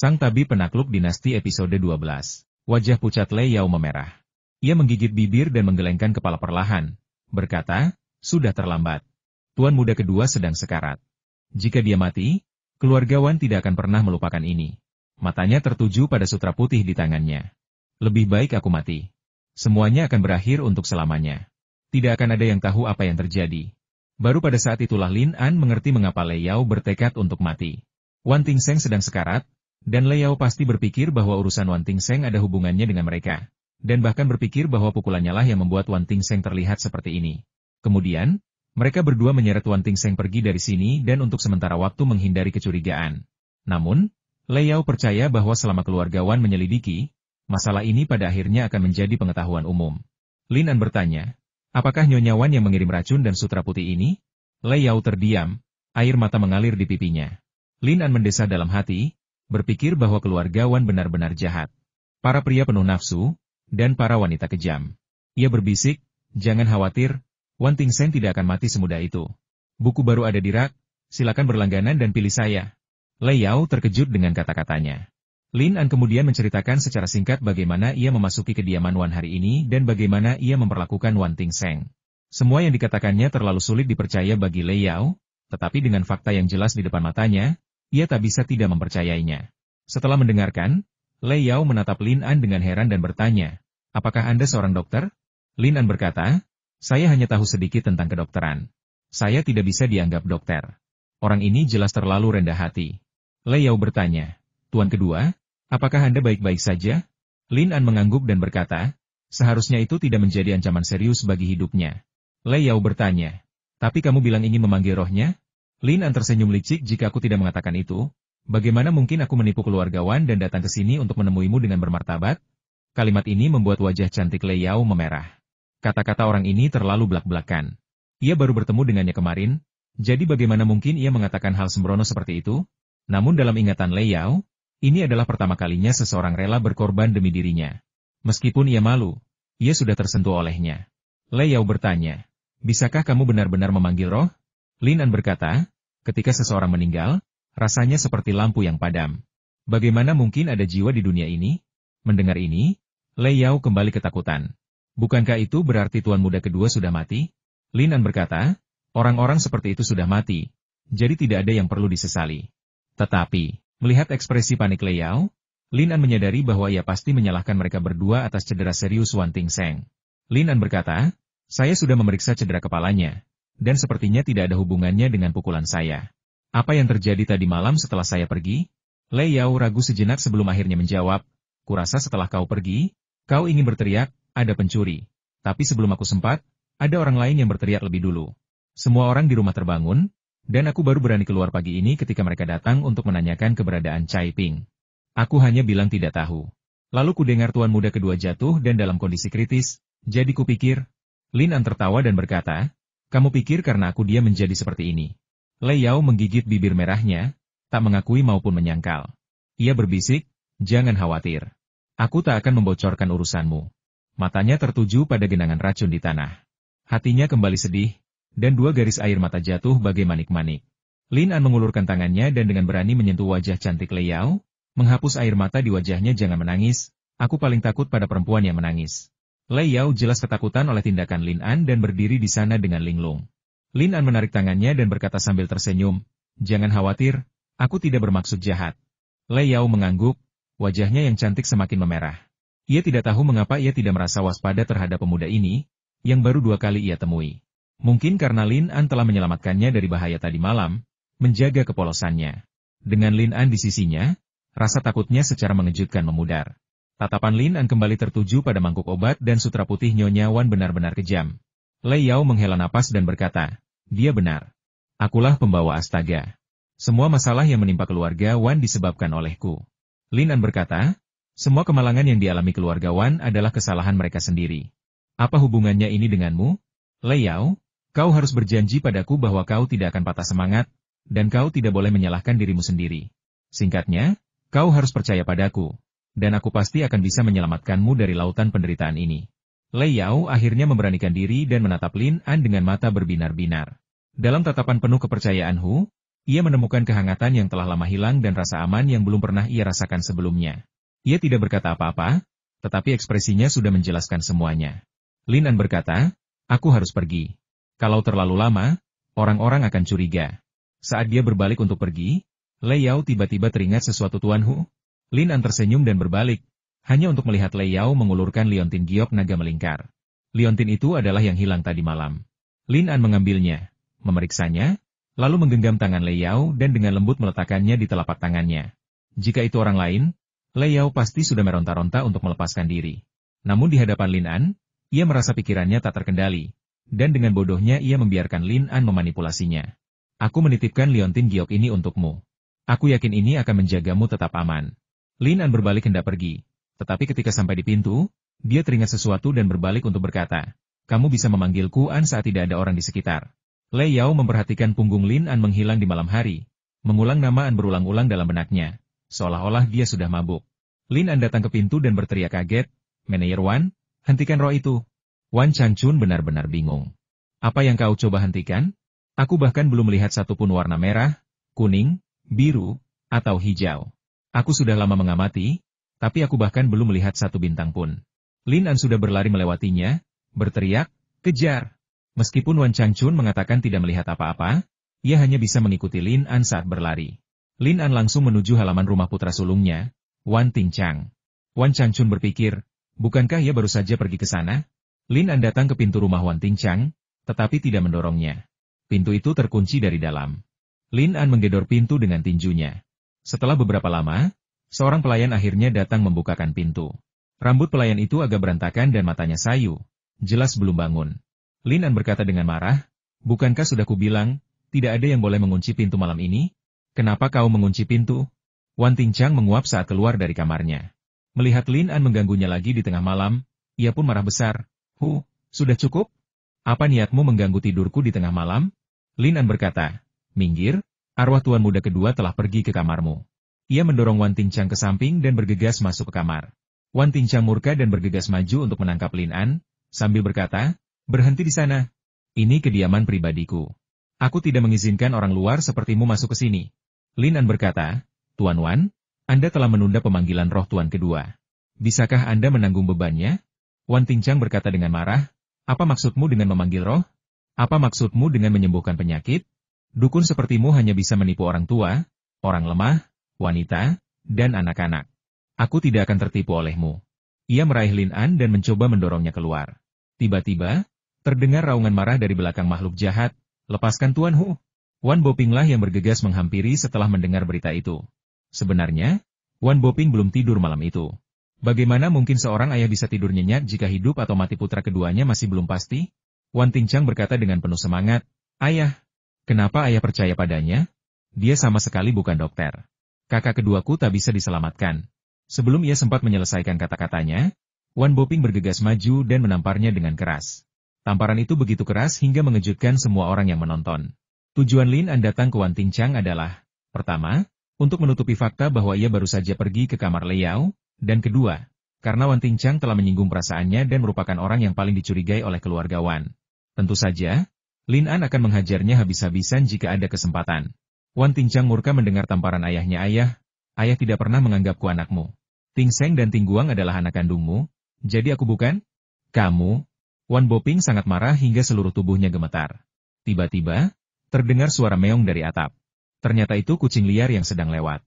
Sang Tabib Penakluk Dinasti episode 12. Wajah pucat Lei Yao memerah. Ia menggigit bibir dan menggelengkan kepala perlahan, berkata, sudah terlambat. Tuan muda kedua sedang sekarat. Jika dia mati, keluarga Wan tidak akan pernah melupakan ini. Matanya tertuju pada sutra putih di tangannya. Lebih baik aku mati. Semuanya akan berakhir untuk selamanya. Tidak akan ada yang tahu apa yang terjadi. Baru pada saat itulah Lin An mengerti mengapa Lei Yao bertekad untuk mati. Wan Tingseng sedang sekarat, dan Lei Yao pasti berpikir bahwa urusan Wan Tingseng ada hubungannya dengan mereka, dan bahkan berpikir bahwa pukulannya lah yang membuat Wan Tingseng terlihat seperti ini. Kemudian, mereka berdua menyeret Wan Tingseng pergi dari sini dan untuk sementara waktu menghindari kecurigaan. Namun, Lei Yao percaya bahwa selama keluarga Wan menyelidiki, masalah ini pada akhirnya akan menjadi pengetahuan umum. Lin An bertanya, apakah Nyonya Wan yang mengirim racun dan sutra putih ini? Lei Yao terdiam, air mata mengalir di pipinya. Lin An mendesah dalam hati, berpikir bahwa keluarga Wan benar-benar jahat. Para pria penuh nafsu, dan para wanita kejam. Ia berbisik, jangan khawatir, Wan Tingseng tidak akan mati semudah itu. Buku baru ada di rak, silakan berlangganan dan pilih saya. Lei Yao terkejut dengan kata-katanya. Lin An kemudian menceritakan secara singkat bagaimana ia memasuki kediaman Wan hari ini dan bagaimana ia memperlakukan Wan Tingseng. Semua yang dikatakannya terlalu sulit dipercaya bagi Lei Yao, tetapi dengan fakta yang jelas di depan matanya, ia tak bisa tidak mempercayainya. Setelah mendengarkan, Lei Yao menatap Lin An dengan heran dan bertanya, apakah Anda seorang dokter? Lin An berkata, saya hanya tahu sedikit tentang kedokteran. Saya tidak bisa dianggap dokter. Orang ini jelas terlalu rendah hati. Lei Yao bertanya, Tuan kedua, apakah Anda baik-baik saja? Lin An mengangguk dan berkata, seharusnya itu tidak menjadi ancaman serius bagi hidupnya. Lei Yao bertanya, tapi kamu bilang ingin memanggil rohnya? Lin An tersenyum licik jika aku tidak mengatakan itu. Bagaimana mungkin aku menipu keluarga Wan dan datang ke sini untuk menemuimu dengan bermartabat? Kalimat ini membuat wajah cantik Lei Yao memerah. Kata-kata orang ini terlalu belak-belakan. Ia baru bertemu dengannya kemarin, jadi bagaimana mungkin ia mengatakan hal sembrono seperti itu? Namun dalam ingatan Lei Yao, ini adalah pertama kalinya seseorang rela berkorban demi dirinya. Meskipun ia malu, ia sudah tersentuh olehnya. Lei Yao bertanya, bisakah kamu benar-benar memanggil roh? Lin An berkata, ketika seseorang meninggal, rasanya seperti lampu yang padam. Bagaimana mungkin ada jiwa di dunia ini? Mendengar ini, Lei Yao kembali ketakutan. Bukankah itu berarti tuan muda kedua sudah mati? Lin An berkata, orang-orang seperti itu sudah mati, jadi tidak ada yang perlu disesali. Tetapi, melihat ekspresi panik Lei Yao, Lin An menyadari bahwa ia pasti menyalahkan mereka berdua atas cedera serius Wan Tingseng. Lin An berkata, saya sudah memeriksa cedera kepalanya. Dan sepertinya tidak ada hubungannya dengan pukulan saya. Apa yang terjadi tadi malam setelah saya pergi? Lei Yao ragu sejenak sebelum akhirnya menjawab, kurasa setelah kau pergi, kau ingin berteriak, ada pencuri. Tapi sebelum aku sempat, ada orang lain yang berteriak lebih dulu. Semua orang di rumah terbangun, dan aku baru berani keluar pagi ini ketika mereka datang untuk menanyakan keberadaan Cai Ping. Aku hanya bilang tidak tahu. Lalu kudengar tuan muda kedua jatuh dan dalam kondisi kritis, jadi kupikir. Lin An tertawa dan berkata, kamu pikir karena aku diam menjadi seperti ini? Lei Yao menggigit bibir merahnya, tak mengakui maupun menyangkal. Ia berbisik, jangan khawatir. Aku tak akan membocorkan urusanmu. Matanya tertuju pada genangan racun di tanah. Hatinya kembali sedih, dan dua garis air mata jatuh bagai manik-manik. Lin An mengulurkan tangannya dan dengan berani menyentuh wajah cantik Lei Yao, menghapus air mata di wajahnya. Jangan menangis, aku paling takut pada perempuan yang menangis. Lei Yao jelas ketakutan oleh tindakan Lin An dan berdiri di sana dengan linglung. Lin An menarik tangannya dan berkata sambil tersenyum, jangan khawatir, aku tidak bermaksud jahat. Lei Yao mengangguk, wajahnya yang cantik semakin memerah. Ia tidak tahu mengapa ia tidak merasa waspada terhadap pemuda ini, yang baru 2 kali ia temui. Mungkin karena Lin An telah menyelamatkannya dari bahaya tadi malam, menjaga kepolosannya. Dengan Lin An di sisinya, rasa takutnya secara mengejutkan memudar. Tatapan Lin An kembali tertuju pada mangkuk obat dan sutra putih Nyonya Wan benar-benar kejam. Lei Yao menghela napas dan berkata, dia benar. Akulah pembawa astaga. Semua masalah yang menimpa keluarga Wan disebabkan olehku. Lin An berkata, semua kemalangan yang dialami keluarga Wan adalah kesalahan mereka sendiri. Apa hubungannya ini denganmu? Lei Yao, kau harus berjanji padaku bahwa kau tidak akan patah semangat, dan kau tidak boleh menyalahkan dirimu sendiri. Singkatnya, kau harus percaya padaku. Dan aku pasti akan bisa menyelamatkanmu dari lautan penderitaan ini. Lei Yao akhirnya memberanikan diri dan menatap Lin An dengan mata berbinar-binar. Dalam tatapan penuh kepercayaan Hu, Ia menemukan kehangatan yang telah lama hilang dan rasa aman yang belum pernah ia rasakan sebelumnya. Ia tidak berkata apa-apa, tetapi ekspresinya sudah menjelaskan semuanya. Lin An berkata, aku harus pergi. Kalau terlalu lama, orang-orang akan curiga. Saat dia berbalik untuk pergi, Lei Yao tiba-tiba teringat sesuatu Tuan Hu. Lin An tersenyum dan berbalik, hanya untuk melihat Lei Yao mengulurkan liontin giok naga melingkar. Liontin itu adalah yang hilang tadi malam. Lin An mengambilnya, memeriksanya, lalu menggenggam tangan Lei Yao dan dengan lembut meletakkannya di telapak tangannya. Jika itu orang lain, Lei Yao pasti sudah meronta-ronta untuk melepaskan diri. Namun di hadapan Lin An, ia merasa pikirannya tak terkendali, dan dengan bodohnya ia membiarkan Lin An memanipulasinya. Aku menitipkan liontin giok ini untukmu. Aku yakin ini akan menjagamu tetap aman. Lin An berbalik hendak pergi, tetapi ketika sampai di pintu, dia teringat sesuatu dan berbalik untuk berkata, kamu bisa memanggilku An saat tidak ada orang di sekitar. Lei Yao memperhatikan punggung Lin An menghilang di malam hari, mengulang nama An berulang-ulang dalam benaknya, seolah-olah dia sudah mabuk. Lin An datang ke pintu dan berteriak kaget, Manajer Wan, hentikan roh itu. Wan Changchun benar-benar bingung. Apa yang kau coba hentikan? Aku bahkan belum melihat satupun warna merah, kuning, biru, atau hijau. Aku sudah lama mengamati, tapi aku bahkan belum melihat satu bintang pun. Lin An sudah berlari melewatinya, berteriak, kejar. Meskipun Wan Changchun mengatakan tidak melihat apa-apa, ia hanya bisa mengikuti Lin An saat berlari. Lin An langsung menuju halaman rumah putra sulungnya, Wan Tingchang. Wan Changchun berpikir, bukankah ia baru saja pergi ke sana? Lin An datang ke pintu rumah Wan Tingchang, tetapi tidak mendorongnya. Pintu itu terkunci dari dalam. Lin An menggedor pintu dengan tinjunya. Setelah beberapa lama, seorang pelayan akhirnya datang membukakan pintu. Rambut pelayan itu agak berantakan dan matanya sayu, jelas belum bangun. Lin An berkata dengan marah, bukankah sudah kubilang, tidak ada yang boleh mengunci pintu malam ini? Kenapa kau mengunci pintu? Wan Tingchang menguap saat keluar dari kamarnya. Melihat Lin An mengganggunya lagi di tengah malam, ia pun marah besar. Sudah cukup? Apa niatmu mengganggu tidurku di tengah malam? Lin An berkata, minggir, arwah tuan muda kedua telah pergi ke kamarmu. Ia mendorong Wan Tingchang ke samping dan bergegas masuk ke kamar. Wan Tingchang murka dan bergegas maju untuk menangkap Lin An, sambil berkata, berhenti di sana. Ini kediaman pribadiku. Aku tidak mengizinkan orang luar sepertimu masuk ke sini. Lin An berkata, Tuan Wan, Anda telah menunda pemanggilan roh tuan kedua. Bisakah Anda menanggung bebannya? Wan Tingchang berkata dengan marah, apa maksudmu dengan memanggil roh? Apa maksudmu dengan menyembuhkan penyakit? Dukun sepertimu hanya bisa menipu orang tua, orang lemah, wanita, dan anak-anak. Aku tidak akan tertipu olehmu. Ia meraih Lin An dan mencoba mendorongnya keluar. Tiba-tiba, terdengar raungan marah dari belakang makhluk jahat, lepaskan Tuan Hu. Wan Bopinglah yang bergegas menghampiri setelah mendengar berita itu. Sebenarnya, Wan Boping belum tidur malam itu. Bagaimana mungkin seorang ayah bisa tidur nyenyak jika hidup atau mati putra keduanya masih belum pasti? Wan Tingchang berkata dengan penuh semangat, ayah, kenapa ayah percaya padanya? Dia sama sekali bukan dokter. Kakak keduaku tak bisa diselamatkan. Sebelum ia sempat menyelesaikan kata-katanya, Wan Boping bergegas maju dan menamparnya dengan keras. Tamparan itu begitu keras hingga mengejutkan semua orang yang menonton. Tujuan Lin An datang ke Wan Tingchang adalah, pertama, untuk menutupi fakta bahwa ia baru saja pergi ke kamar Lei Yao, dan kedua, karena Wan Tingchang telah menyinggung perasaannya dan merupakan orang yang paling dicurigai oleh keluarga Wan. Tentu saja, Lin An akan menghajarnya habis-habisan jika ada kesempatan. Wan Tingchang murka mendengar tamparan ayahnya. Ayah tidak pernah menganggapku anakmu. Ting Seng dan Ting Guang adalah anak kandungmu, jadi aku bukan? Kamu? Wan Boping sangat marah hingga seluruh tubuhnya gemetar. Tiba-tiba, terdengar suara meong dari atap. Ternyata itu kucing liar yang sedang lewat.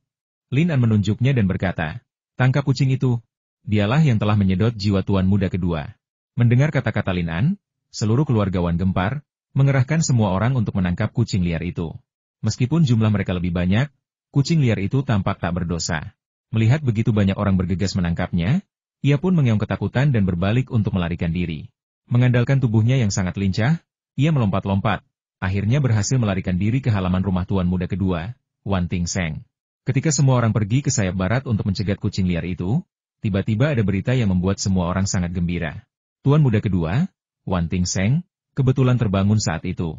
Lin An menunjuknya dan berkata, tangkap kucing itu. Dialah yang telah menyedot jiwa tuan muda kedua. Mendengar kata-kata Lin An, seluruh keluarga Wan gempar, mengerahkan semua orang untuk menangkap kucing liar itu. Meskipun jumlah mereka lebih banyak, kucing liar itu tampak tak berdosa. Melihat begitu banyak orang bergegas menangkapnya, ia pun mengeong ketakutan dan berbalik untuk melarikan diri. Mengandalkan tubuhnya yang sangat lincah, ia melompat-lompat, akhirnya berhasil melarikan diri ke halaman rumah tuan muda kedua, Wan Ting Seng. Ketika semua orang pergi ke sayap barat untuk mencegat kucing liar itu, tiba-tiba ada berita yang membuat semua orang sangat gembira. Tuan muda kedua, Wan Ting Seng, kebetulan terbangun saat itu.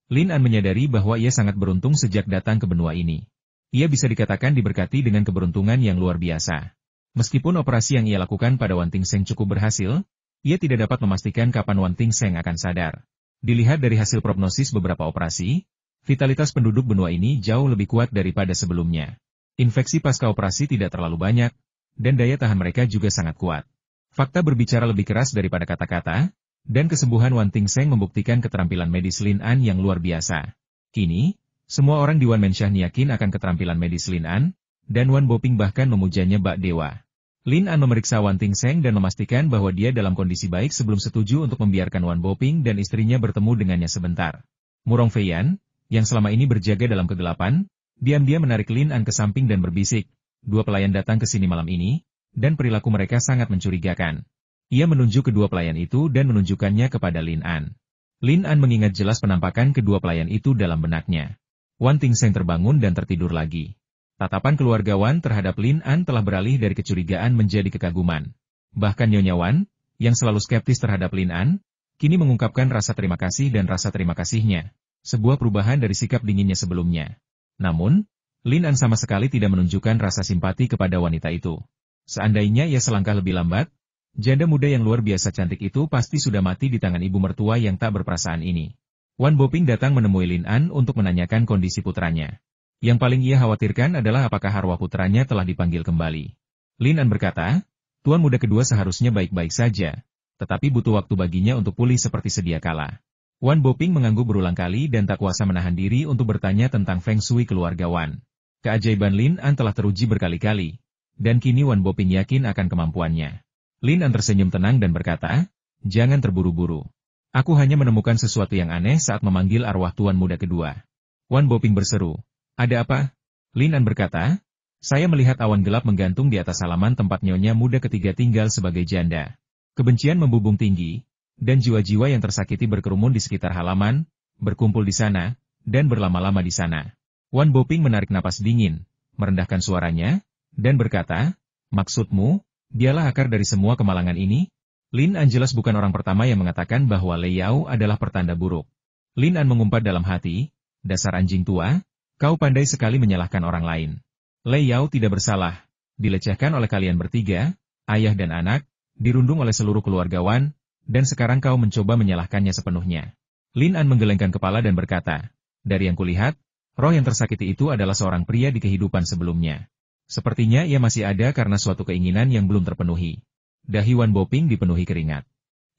Lin An menyadari bahwa ia sangat beruntung sejak datang ke benua ini. Ia bisa dikatakan diberkati dengan keberuntungan yang luar biasa. Meskipun operasi yang ia lakukan pada Wan Ting Seng cukup berhasil, ia tidak dapat memastikan kapan Wan Ting Seng akan sadar. Dilihat dari hasil prognosis beberapa operasi, Vitalitas penduduk benua ini jauh lebih kuat daripada sebelumnya. Infeksi pasca operasi tidak terlalu banyak, dan daya tahan mereka juga sangat kuat. Fakta berbicara lebih keras daripada kata-kata, dan kesembuhan Wan Tingseng membuktikan keterampilan medis Lin An yang luar biasa. Kini, semua orang di Wan Menshan yakin akan keterampilan medis Lin An, dan Wan Boping bahkan memujanya bak dewa. Lin An memeriksa Wan Tingseng dan memastikan bahwa dia dalam kondisi baik sebelum setuju untuk membiarkan Wan Boping dan istrinya bertemu dengannya sebentar. Murong Feiyan, yang selama ini berjaga dalam kegelapan, diam-diam menarik Lin An ke samping dan berbisik, "Dua pelayan datang ke sini malam ini, dan perilaku mereka sangat mencurigakan." Ia menunjuk kedua pelayan itu dan menunjukkannya kepada Lin An. Lin An mengingat jelas penampakan kedua pelayan itu dalam benaknya. Wan Tingseng terbangun dan tertidur lagi. Tatapan keluarga Wan terhadap Lin An telah beralih dari kecurigaan menjadi kekaguman. Bahkan Nyonya Wan, yang selalu skeptis terhadap Lin An, kini mengungkapkan rasa terima kasih dan rasa terima kasihnya. Sebuah perubahan dari sikap dinginnya sebelumnya. Namun, Lin An sama sekali tidak menunjukkan rasa simpati kepada wanita itu. Seandainya ia selangkah lebih lambat, janda muda yang luar biasa cantik itu pasti sudah mati di tangan ibu mertua yang tak berperasaan ini. Wan Boping datang menemui Lin An untuk menanyakan kondisi putranya. Yang paling ia khawatirkan adalah apakah arwah putranya telah dipanggil kembali. Lin An berkata, tuan muda kedua seharusnya baik-baik saja, tetapi butuh waktu baginya untuk pulih seperti sedia kala. Wan Boping mengangguk berulang kali dan tak kuasa menahan diri untuk bertanya tentang Feng Shui keluarga Wan. Keajaiban Lin An telah teruji berkali-kali, dan kini Wan Boping yakin akan kemampuannya. Lin An tersenyum tenang dan berkata, "Jangan terburu-buru. Aku hanya menemukan sesuatu yang aneh saat memanggil arwah tuan muda kedua." Wan Boping berseru, "Ada apa?" Lin An berkata, "Saya melihat awan gelap menggantung di atas halaman tempat nyonya muda ketiga tinggal sebagai janda. Kebencian membubung tinggi, dan jiwa-jiwa yang tersakiti berkerumun di sekitar halaman, berkumpul di sana, dan berlama-lama di sana." Wan Boping menarik napas dingin, merendahkan suaranya, dan berkata, "Maksudmu, dialah akar dari semua kemalangan ini?" Lin An jelas bukan orang pertama yang mengatakan bahwa Lei Yao adalah pertanda buruk. Lin An mengumpat dalam hati, "Dasar anjing tua, kau pandai sekali menyalahkan orang lain. Lei Yao tidak bersalah, dilecehkan oleh kalian bertiga, ayah dan anak, dirundung oleh seluruh keluarga Wan, dan sekarang kau mencoba menyalahkannya sepenuhnya." Lin An menggelengkan kepala dan berkata, "Dari yang kulihat, roh yang tersakiti itu adalah seorang pria di kehidupan sebelumnya. Sepertinya ia masih ada karena suatu keinginan yang belum terpenuhi." Dahi Wan Boping dipenuhi keringat.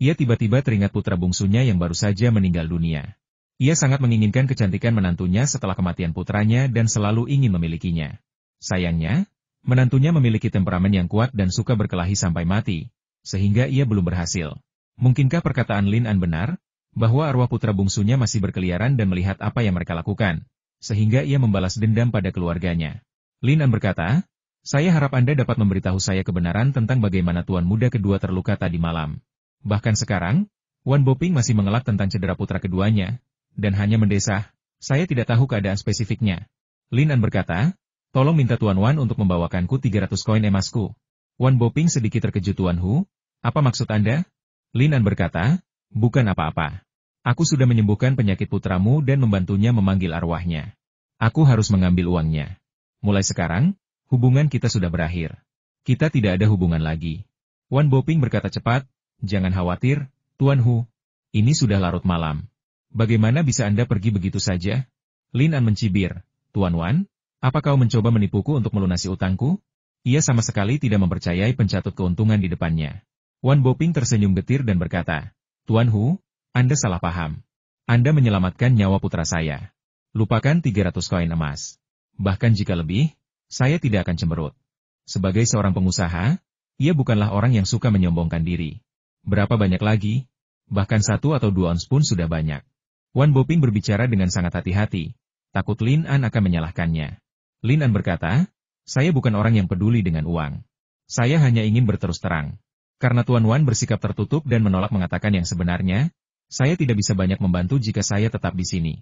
Ia tiba-tiba teringat putra bungsunya yang baru saja meninggal dunia. Ia sangat menginginkan kecantikan menantunya setelah kematian putranya dan selalu ingin memilikinya. Sayangnya, menantunya memiliki temperamen yang kuat dan suka berkelahi sampai mati, sehingga ia belum berhasil. Mungkinkah perkataan Lin An benar, bahwa arwah putra bungsunya masih berkeliaran dan melihat apa yang mereka lakukan, sehingga ia membalas dendam pada keluarganya? Lin An berkata, "Saya harap Anda dapat memberitahu saya kebenaran tentang bagaimana tuan muda kedua terluka tadi malam. Bahkan sekarang, Wan Boping masih mengelak tentang cedera putra keduanya, dan hanya mendesah, saya tidak tahu keadaan spesifiknya." Lin An berkata, "Tolong minta Tuan Wan untuk membawakanku 300 koin emasku." Wan Boping sedikit terkejut. "Tuan Hu, apa maksud Anda?" Lin An berkata, "Bukan apa-apa. Aku sudah menyembuhkan penyakit putramu dan membantunya memanggil arwahnya. Aku harus mengambil uangnya. Mulai sekarang, hubungan kita sudah berakhir. Kita tidak ada hubungan lagi." Wan Boping berkata cepat, "Jangan khawatir, Tuan Hu. Ini sudah larut malam. Bagaimana bisa Anda pergi begitu saja?" Lin An mencibir, "Tuan Wan, apa kau mencoba menipuku untuk melunasi utangku?" Ia sama sekali tidak mempercayai pencatut keuntungan di depannya. Wan Boping tersenyum getir dan berkata, "Tuan Hu, Anda salah paham. Anda menyelamatkan nyawa putra saya. Lupakan 300 koin emas. Bahkan jika lebih, saya tidak akan cemberut. Sebagai seorang pengusaha, ia bukanlah orang yang suka menyombongkan diri. Berapa banyak lagi? Bahkan 1 atau 2 ons pun sudah banyak." Wan Boping berbicara dengan sangat hati-hati, takut Lin An akan menyalahkannya. Lin An berkata, "Saya bukan orang yang peduli dengan uang. Saya hanya ingin berterus terang. Karena Tuan Wan bersikap tertutup dan menolak mengatakan yang sebenarnya, saya tidak bisa banyak membantu jika saya tetap di sini."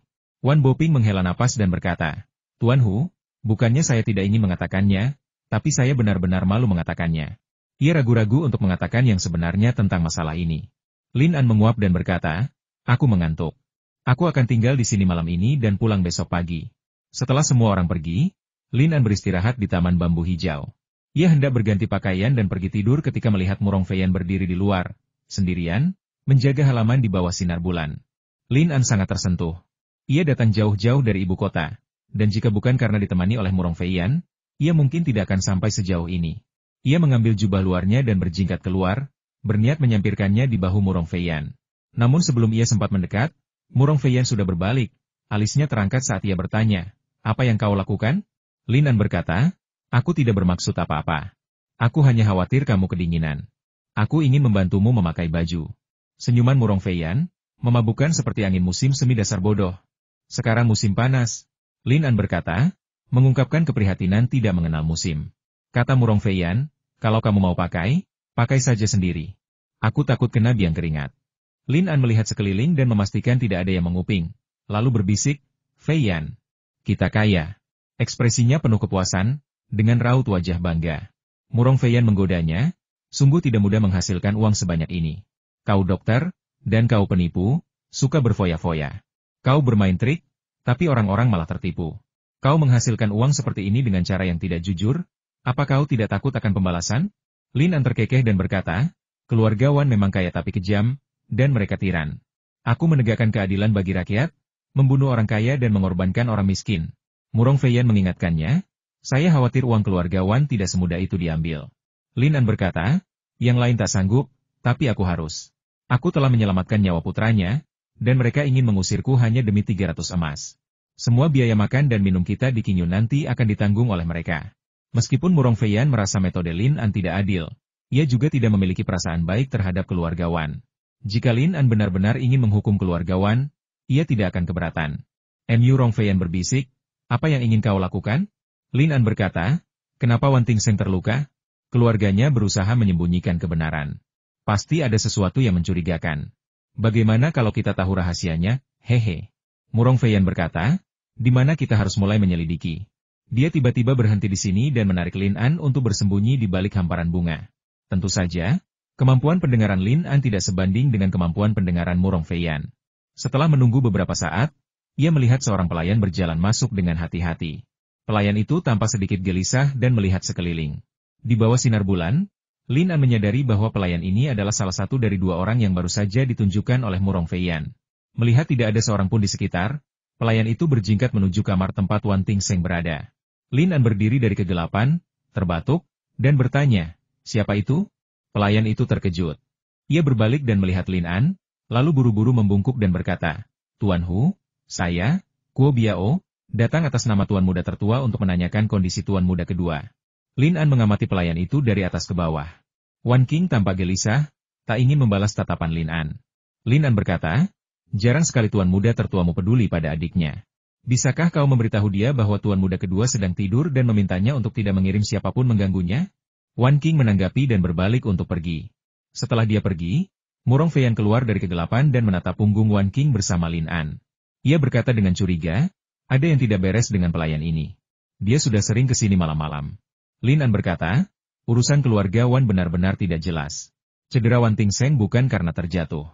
Wan Boping menghela napas dan berkata, "Tuan Hu, bukannya saya tidak ingin mengatakannya, tapi saya benar-benar malu mengatakannya." Ia ragu-ragu untuk mengatakan yang sebenarnya tentang masalah ini. Lin An menguap dan berkata, "Aku mengantuk. Aku akan tinggal di sini malam ini dan pulang besok pagi." Setelah semua orang pergi, Lin An beristirahat di taman bambu hijau. Ia hendak berganti pakaian dan pergi tidur ketika melihat Murong Feiyan berdiri di luar, sendirian, menjaga halaman di bawah sinar bulan. Lin An sangat tersentuh. Ia datang jauh-jauh dari ibu kota, dan jika bukan karena ditemani oleh Murong Feiyan, ia mungkin tidak akan sampai sejauh ini. Ia mengambil jubah luarnya dan berjingkat keluar, berniat menyampirkannya di bahu Murong Feiyan. Namun sebelum ia sempat mendekat, Murong Feiyan sudah berbalik, alisnya terangkat saat ia bertanya, "Apa yang kau lakukan?" Lin An berkata, "Aku tidak bermaksud apa-apa. Aku hanya khawatir kamu kedinginan. Aku ingin membantumu memakai baju." Senyuman Murong Feiyan, memabukkan seperti angin musim semi dasar bodoh. "Sekarang musim panas," Lin An berkata, mengungkapkan keprihatinan tidak mengenal musim. Kata Murong Feiyan, "Kalau kamu mau pakai, pakai saja sendiri. Aku takut kena biang keringat." Lin An melihat sekeliling dan memastikan tidak ada yang menguping, lalu berbisik, "Feiyan, kita kaya." Ekspresinya penuh kepuasan, dengan raut wajah bangga. Murong Feiyan menggodanya, "Sungguh tidak mudah menghasilkan uang sebanyak ini. Kau dokter, dan kau penipu, suka berfoya-foya. Kau bermain trik, tapi orang-orang malah tertipu. Kau menghasilkan uang seperti ini dengan cara yang tidak jujur, apa kau tidak takut akan pembalasan?" Lin An terkekeh dan berkata, "Keluargawan memang kaya tapi kejam, dan mereka tiran. Aku menegakkan keadilan bagi rakyat, membunuh orang kaya dan mengorbankan orang miskin." Murong Feiyan mengingatkannya, "Saya khawatir uang keluargawan tidak semudah itu diambil." Lin An berkata, "Yang lain tak sanggup, tapi aku harus. Aku telah menyelamatkan nyawa putranya, dan mereka ingin mengusirku hanya demi 300 emas. Semua biaya makan dan minum kita di Qingyun nanti akan ditanggung oleh mereka." Meskipun Murong Feiyan merasa metode Lin An tidak adil, ia juga tidak memiliki perasaan baik terhadap keluargawan. Jika Lin An benar-benar ingin menghukum keluargawan, ia tidak akan keberatan. Murong Feiyan berbisik, "Apa yang ingin kau lakukan?" Lin An berkata, "Kenapa Wan Tingseng terluka?" Keluarganya berusaha menyembunyikan kebenaran. Pasti ada sesuatu yang mencurigakan. Bagaimana kalau kita tahu rahasianya? Hehe. Murong Feiyan berkata, "Di mana kita harus mulai menyelidiki?" Dia tiba-tiba berhenti di sini dan menarik Lin An untuk bersembunyi di balik hamparan bunga. Tentu saja, kemampuan pendengaran Lin An tidak sebanding dengan kemampuan pendengaran Murong Feiyan. Setelah menunggu beberapa saat, ia melihat seorang pelayan berjalan masuk dengan hati-hati. Pelayan itu tampak sedikit gelisah dan melihat sekeliling. Di bawah sinar bulan, Lin An menyadari bahwa pelayan ini adalah salah satu dari dua orang yang baru saja ditunjukkan oleh Murong Feiyan. Melihat tidak ada seorang pun di sekitar, pelayan itu berjingkat menuju kamar tempat Wan Tingseng berada. Lin An berdiri dari kegelapan, terbatuk, dan bertanya, "Siapa itu?" Pelayan itu terkejut. Ia berbalik dan melihat Lin An, lalu buru-buru membungkuk dan berkata, "Tuan Hu, saya, Kuo Biao, datang atas nama Tuan Muda tertua untuk menanyakan kondisi Tuan Muda kedua." Lin An mengamati pelayan itu dari atas ke bawah. Wan Qing tampak gelisah, tak ingin membalas tatapan Lin An. Lin An berkata, "Jarang sekali Tuan Muda tertuamu peduli pada adiknya. Bisakah kau memberitahu dia bahwa Tuan Muda kedua sedang tidur dan memintanya untuk tidak mengirim siapapun mengganggunya?" Wan Qing menanggapi dan berbalik untuk pergi. Setelah dia pergi, Murong Feiyan keluar dari kegelapan dan menatap punggung Wan Qing bersama Lin An. Ia berkata dengan curiga, "Ada yang tidak beres dengan pelayan ini. Dia sudah sering ke sini malam-malam." Lin An berkata, "Urusan keluarga Wan benar-benar tidak jelas. Cedera Wan Tingseng bukan karena terjatuh."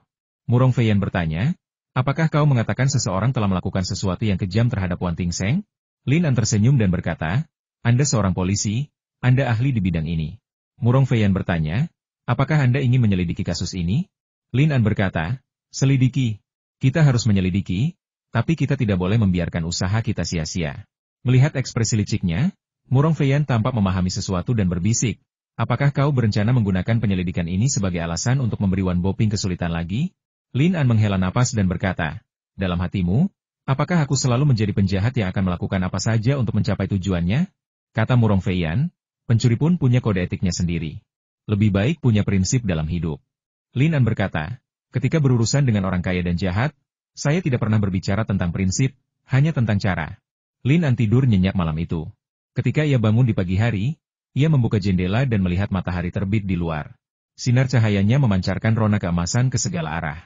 Murong Feiyan bertanya, "Apakah kau mengatakan seseorang telah melakukan sesuatu yang kejam terhadap Wan Tingseng?" Lin An tersenyum dan berkata, "Anda seorang polisi, Anda ahli di bidang ini." Murong Feiyan bertanya, "Apakah Anda ingin menyelidiki kasus ini?" Lin An berkata, "Selidiki. Kita harus menyelidiki, tapi kita tidak boleh membiarkan usaha kita sia-sia." Melihat ekspresi liciknya, Murong Feiyan tampak memahami sesuatu dan berbisik, "Apakah kau berencana menggunakan penyelidikan ini sebagai alasan untuk memberi Wan Boping kesulitan lagi?" Lin An menghela napas dan berkata, "Dalam hatimu, apakah aku selalu menjadi penjahat yang akan melakukan apa saja untuk mencapai tujuannya?" Kata Murong Feiyan, "Pencuri pun punya kode etiknya sendiri. Lebih baik punya prinsip dalam hidup." Lin An berkata, "Ketika berurusan dengan orang kaya dan jahat, saya tidak pernah berbicara tentang prinsip, hanya tentang cara." Lin An tidur nyenyak malam itu. Ketika ia bangun di pagi hari, ia membuka jendela dan melihat matahari terbit di luar. Sinar cahayanya memancarkan rona keemasan ke segala arah.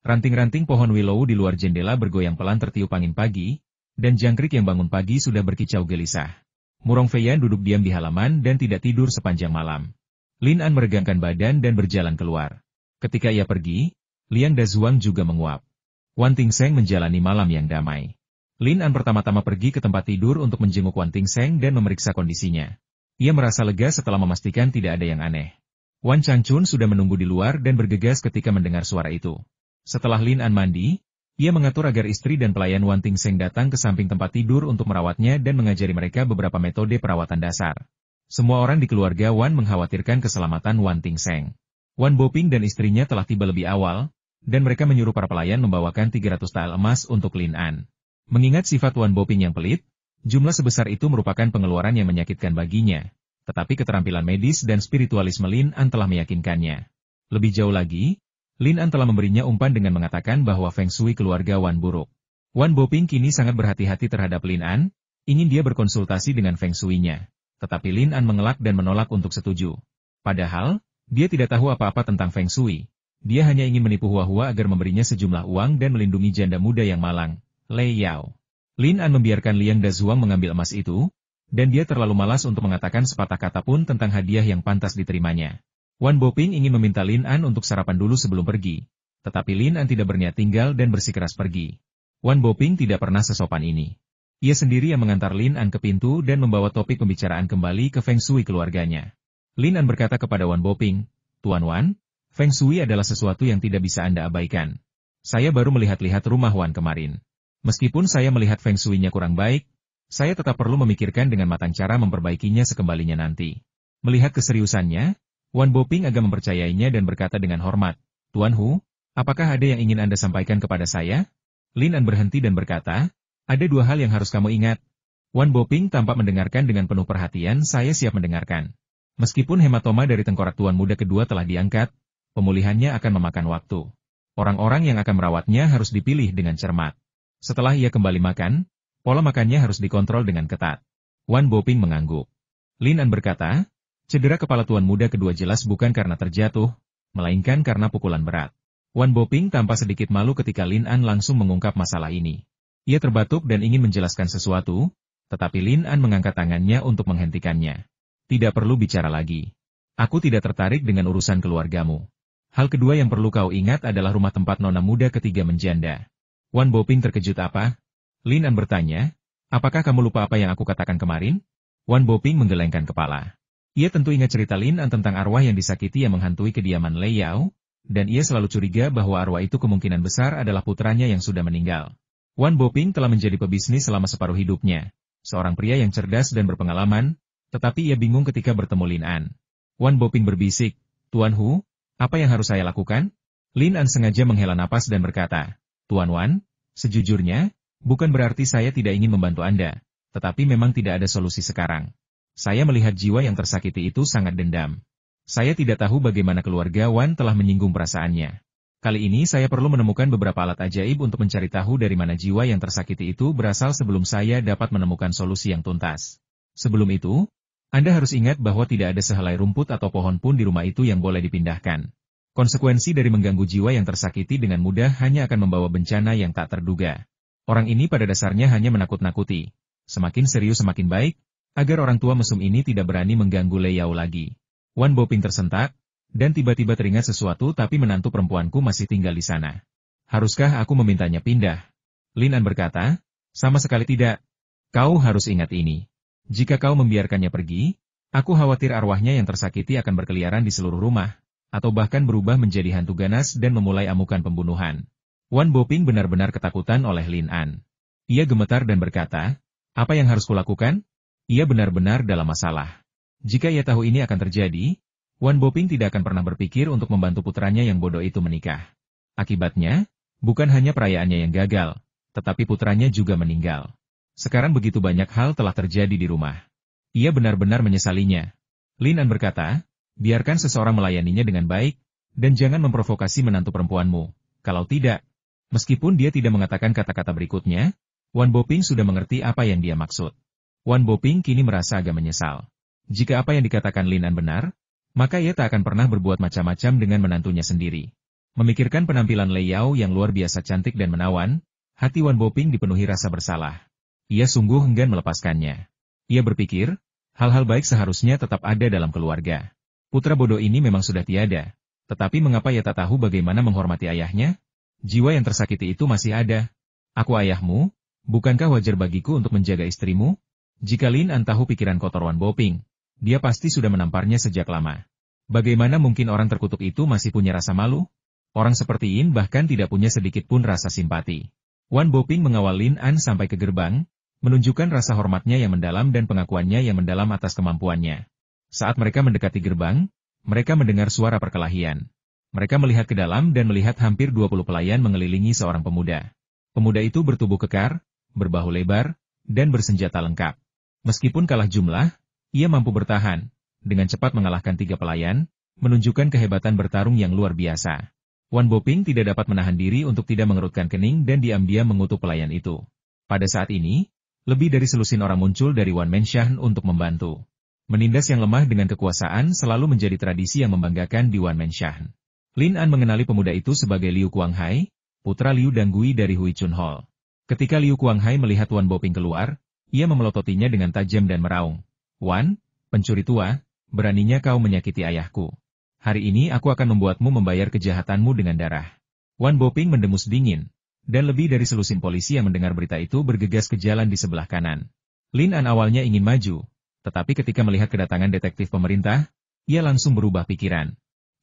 Ranting-ranting pohon willow di luar jendela bergoyang pelan tertiup angin pagi, dan jangkrik yang bangun pagi sudah berkicau gelisah. Murong Feiyan duduk diam di halaman dan tidak tidur sepanjang malam. Lin An meregangkan badan dan berjalan keluar. Ketika ia pergi, Liang Dazuang juga menguap. Wan Tingseng menjalani malam yang damai. Lin An pertama-tama pergi ke tempat tidur untuk menjenguk Wan Tingseng dan memeriksa kondisinya. Ia merasa lega setelah memastikan tidak ada yang aneh. Wan Changchun sudah menunggu di luar dan bergegas ketika mendengar suara itu. Setelah Lin An mandi, Ia mengatur agar istri dan pelayan Wan Tingseng datang ke samping tempat tidur untuk merawatnya dan mengajari mereka beberapa metode perawatan dasar. Semua orang di keluarga Wan mengkhawatirkan keselamatan Wan Tingseng. Wan Boping dan istrinya telah tiba lebih awal, dan mereka menyuruh para pelayan membawakan 300 tael emas untuk Lin An. Mengingat sifat Wan Boping yang pelit, jumlah sebesar itu merupakan pengeluaran yang menyakitkan baginya. Tetapi keterampilan medis dan spiritualisme Lin An telah meyakinkannya. Lebih jauh lagi, Lin An telah memberinya umpan dengan mengatakan bahwa Feng Shui keluarga Wan buruk. Wan Boping kini sangat berhati-hati terhadap Lin An, ingin dia berkonsultasi dengan Feng Shui-nya. Tetapi Lin An mengelak dan menolak untuk setuju. Padahal, dia tidak tahu apa-apa tentang Feng Shui. Dia hanya ingin menipu Hua agar memberinya sejumlah uang dan melindungi janda muda yang malang, Lei Yao. Lin An membiarkan Liang Dazuang mengambil emas itu, dan dia terlalu malas untuk mengatakan sepatah kata pun tentang hadiah yang pantas diterimanya. Wan Boping ingin meminta Lin An untuk sarapan dulu sebelum pergi, tetapi Lin An tidak berniat tinggal dan bersikeras pergi. Wan Boping tidak pernah sesopan ini. Ia sendiri yang mengantar Lin An ke pintu dan membawa topik pembicaraan kembali ke Feng Shui keluarganya. Lin An berkata kepada Wan Boping, "Tuan Wan, Feng Shui adalah sesuatu yang tidak bisa Anda abaikan. Saya baru melihat-lihat rumah Wan kemarin. Meskipun saya melihat Feng Shui-nya kurang baik, saya tetap perlu memikirkan dengan matang cara memperbaikinya sekembalinya nanti." Melihat keseriusannya, Wan Boping agak mempercayainya dan berkata dengan hormat, "Tuan Hu, apakah ada yang ingin Anda sampaikan kepada saya?" Lin An berhenti dan berkata, "Ada dua hal yang harus kamu ingat." Wan Boping tampak mendengarkan dengan penuh perhatian. "Saya siap mendengarkan." Meskipun hematoma dari tengkorak tuan muda kedua telah diangkat, pemulihannya akan memakan waktu. Orang-orang yang akan merawatnya harus dipilih dengan cermat. Setelah ia kembali makan, pola makannya harus dikontrol dengan ketat. Wan Boping mengangguk. Lin An berkata, "Cedera kepala tuan muda kedua jelas bukan karena terjatuh, melainkan karena pukulan berat." Wan Boping tampak sedikit malu ketika Lin An langsung mengungkap masalah ini. Ia terbatuk dan ingin menjelaskan sesuatu, tetapi Lin An mengangkat tangannya untuk menghentikannya. "Tidak perlu bicara lagi. Aku tidak tertarik dengan urusan keluargamu. Hal kedua yang perlu kau ingat adalah rumah tempat nona muda ketiga menjanda." Wan Boping terkejut. "Apa?" Lin An bertanya, "Apakah kamu lupa apa yang aku katakan kemarin?" Wan Boping menggelengkan kepala. Ia tentu ingat cerita Lin An tentang arwah yang disakiti yang menghantui kediaman Lei Yao, dan ia selalu curiga bahwa arwah itu kemungkinan besar adalah putranya yang sudah meninggal. Wan Boping telah menjadi pebisnis selama separuh hidupnya, seorang pria yang cerdas dan berpengalaman, tetapi ia bingung ketika bertemu Lin An. Wan Boping berbisik, "Tuan Hu, apa yang harus saya lakukan?" Lin An sengaja menghela napas dan berkata, "Tuan Wan, sejujurnya, bukan berarti saya tidak ingin membantu Anda, tetapi memang tidak ada solusi sekarang. Saya melihat jiwa yang tersakiti itu sangat dendam. Saya tidak tahu bagaimana keluarga Wan telah menyinggung perasaannya. Kali ini saya perlu menemukan beberapa alat ajaib untuk mencari tahu dari mana jiwa yang tersakiti itu berasal sebelum saya dapat menemukan solusi yang tuntas. Sebelum itu, Anda harus ingat bahwa tidak ada sehelai rumput atau pohon pun di rumah itu yang boleh dipindahkan. Konsekuensi dari mengganggu jiwa yang tersakiti dengan mudah hanya akan membawa bencana yang tak terduga. Orang ini pada dasarnya hanya menakut-nakuti. Semakin serius semakin baik, agar orang tua mesum ini tidak berani mengganggu Lei Yao lagi." Wan Boping tersentak, dan tiba-tiba teringat sesuatu. "Tapi menantu perempuanku masih tinggal di sana. Haruskah aku memintanya pindah?" Lin An berkata, "Sama sekali tidak. Kau harus ingat ini. Jika kau membiarkannya pergi, aku khawatir arwahnya yang tersakiti akan berkeliaran di seluruh rumah, atau bahkan berubah menjadi hantu ganas dan memulai amukan pembunuhan." Wan Boping benar-benar ketakutan oleh Lin An. Ia gemetar dan berkata, "Apa yang harus kulakukan?" Ia benar-benar dalam masalah. Jika ia tahu ini akan terjadi, Wan Boping tidak akan pernah berpikir untuk membantu putranya yang bodoh itu menikah. Akibatnya, bukan hanya perayaannya yang gagal, tetapi putranya juga meninggal. Sekarang begitu banyak hal telah terjadi di rumah. Ia benar-benar menyesalinya. Lin An berkata, "Biarkan seseorang melayaninya dengan baik, dan jangan memprovokasi menantu perempuanmu. Kalau tidak," meskipun dia tidak mengatakan kata-kata berikutnya, Wan Boping sudah mengerti apa yang dia maksud. Wan Boping kini merasa agak menyesal. Jika apa yang dikatakan Lin An benar, maka ia tak akan pernah berbuat macam-macam dengan menantunya sendiri. Memikirkan penampilan Lei Yao yang luar biasa cantik dan menawan, hati Wan Boping dipenuhi rasa bersalah. Ia sungguh enggan melepaskannya. Ia berpikir, hal-hal baik seharusnya tetap ada dalam keluarga. Putra bodoh ini memang sudah tiada, tetapi mengapa ia tak tahu bagaimana menghormati ayahnya? Jiwa yang tersakiti itu masih ada. "Aku ayahmu, bukankah wajar bagiku untuk menjaga istrimu?" Jika Lin An tahu pikiran kotor Wan Boping, dia pasti sudah menamparnya sejak lama. Bagaimana mungkin orang terkutuk itu masih punya rasa malu? Orang seperti Yin bahkan tidak punya sedikit pun rasa simpati. Wan Boping mengawal Lin An sampai ke gerbang, menunjukkan rasa hormatnya yang mendalam dan pengakuannya yang mendalam atas kemampuannya. Saat mereka mendekati gerbang, mereka mendengar suara perkelahian. Mereka melihat ke dalam dan melihat hampir 20 pelayan mengelilingi seorang pemuda. Pemuda itu bertubuh kekar, berbahu lebar, dan bersenjata lengkap. Meskipun kalah jumlah, ia mampu bertahan, dengan cepat mengalahkan 3 pelayan, menunjukkan kehebatan bertarung yang luar biasa. Wan Boping tidak dapat menahan diri untuk tidak mengerutkan kening dan diam-diam mengutuk pelayan itu. Pada saat ini, lebih dari selusin orang muncul dari Wan Menshan untuk membantu. Menindas yang lemah dengan kekuasaan selalu menjadi tradisi yang membanggakan di Wan Menshan. Lin An mengenali pemuda itu sebagai Liu Kuanghai, putra Liu Danggui dari Hui Chun Hall. Ketika Liu Kuanghai melihat Wan Boping keluar, ia memelototinya dengan tajam dan meraung. "Wan, pencuri tua, beraninya kau menyakiti ayahku. Hari ini aku akan membuatmu membayar kejahatanmu dengan darah." Wan Boping mendengus dingin, dan lebih dari selusin polisi yang mendengar berita itu bergegas ke jalan di sebelah kanan. Lin An awalnya ingin maju, tetapi ketika melihat kedatangan detektif pemerintah, ia langsung berubah pikiran.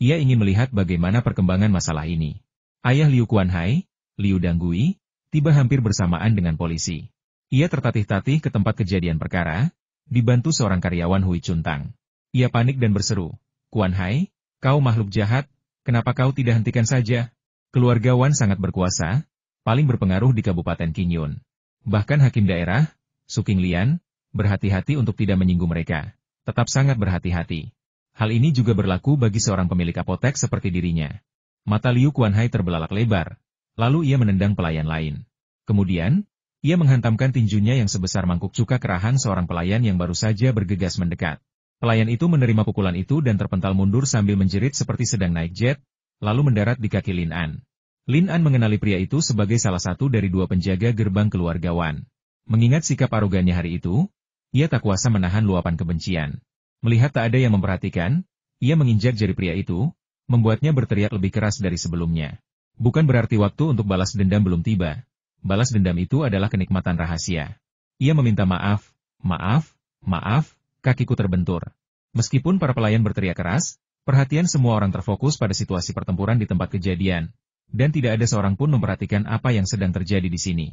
Ia ingin melihat bagaimana perkembangan masalah ini. Ayah Liu Kuanhai, Liu Danggui, tiba hampir bersamaan dengan polisi. Ia tertatih-tatih ke tempat kejadian perkara, dibantu seorang karyawan Hui Chuntang. Ia panik dan berseru, "Kuanhai, kau makhluk jahat, kenapa kau tidak hentikan saja?" Keluarga Wan sangat berkuasa, paling berpengaruh di Kabupaten Qingyun. Bahkan hakim daerah, Su Qinglian, berhati-hati untuk tidak menyinggung mereka. Tetap sangat berhati-hati. Hal ini juga berlaku bagi seorang pemilik apotek seperti dirinya. Mata Liu Kuanhai terbelalak lebar, lalu ia menendang pelayan lain. Kemudian, ia menghantamkan tinjunya yang sebesar mangkuk cuka ke rahang seorang pelayan yang baru saja bergegas mendekat. Pelayan itu menerima pukulan itu dan terpental mundur sambil menjerit seperti sedang naik jet, lalu mendarat di kaki Lin An. Lin An mengenali pria itu sebagai salah satu dari 2 penjaga gerbang keluarga Wan. Mengingat sikap arogannya hari itu, ia tak kuasa menahan luapan kebencian. Melihat tak ada yang memperhatikan, ia menginjak jari pria itu, membuatnya berteriak lebih keras dari sebelumnya. Bukan berarti waktu untuk balas dendam belum tiba. Balas dendam itu adalah kenikmatan rahasia. Ia meminta maaf, "Maaf, maaf, kakiku terbentur." Meskipun para pelayan berteriak keras, perhatian semua orang terfokus pada situasi pertempuran di tempat kejadian, dan tidak ada seorang pun memperhatikan apa yang sedang terjadi di sini.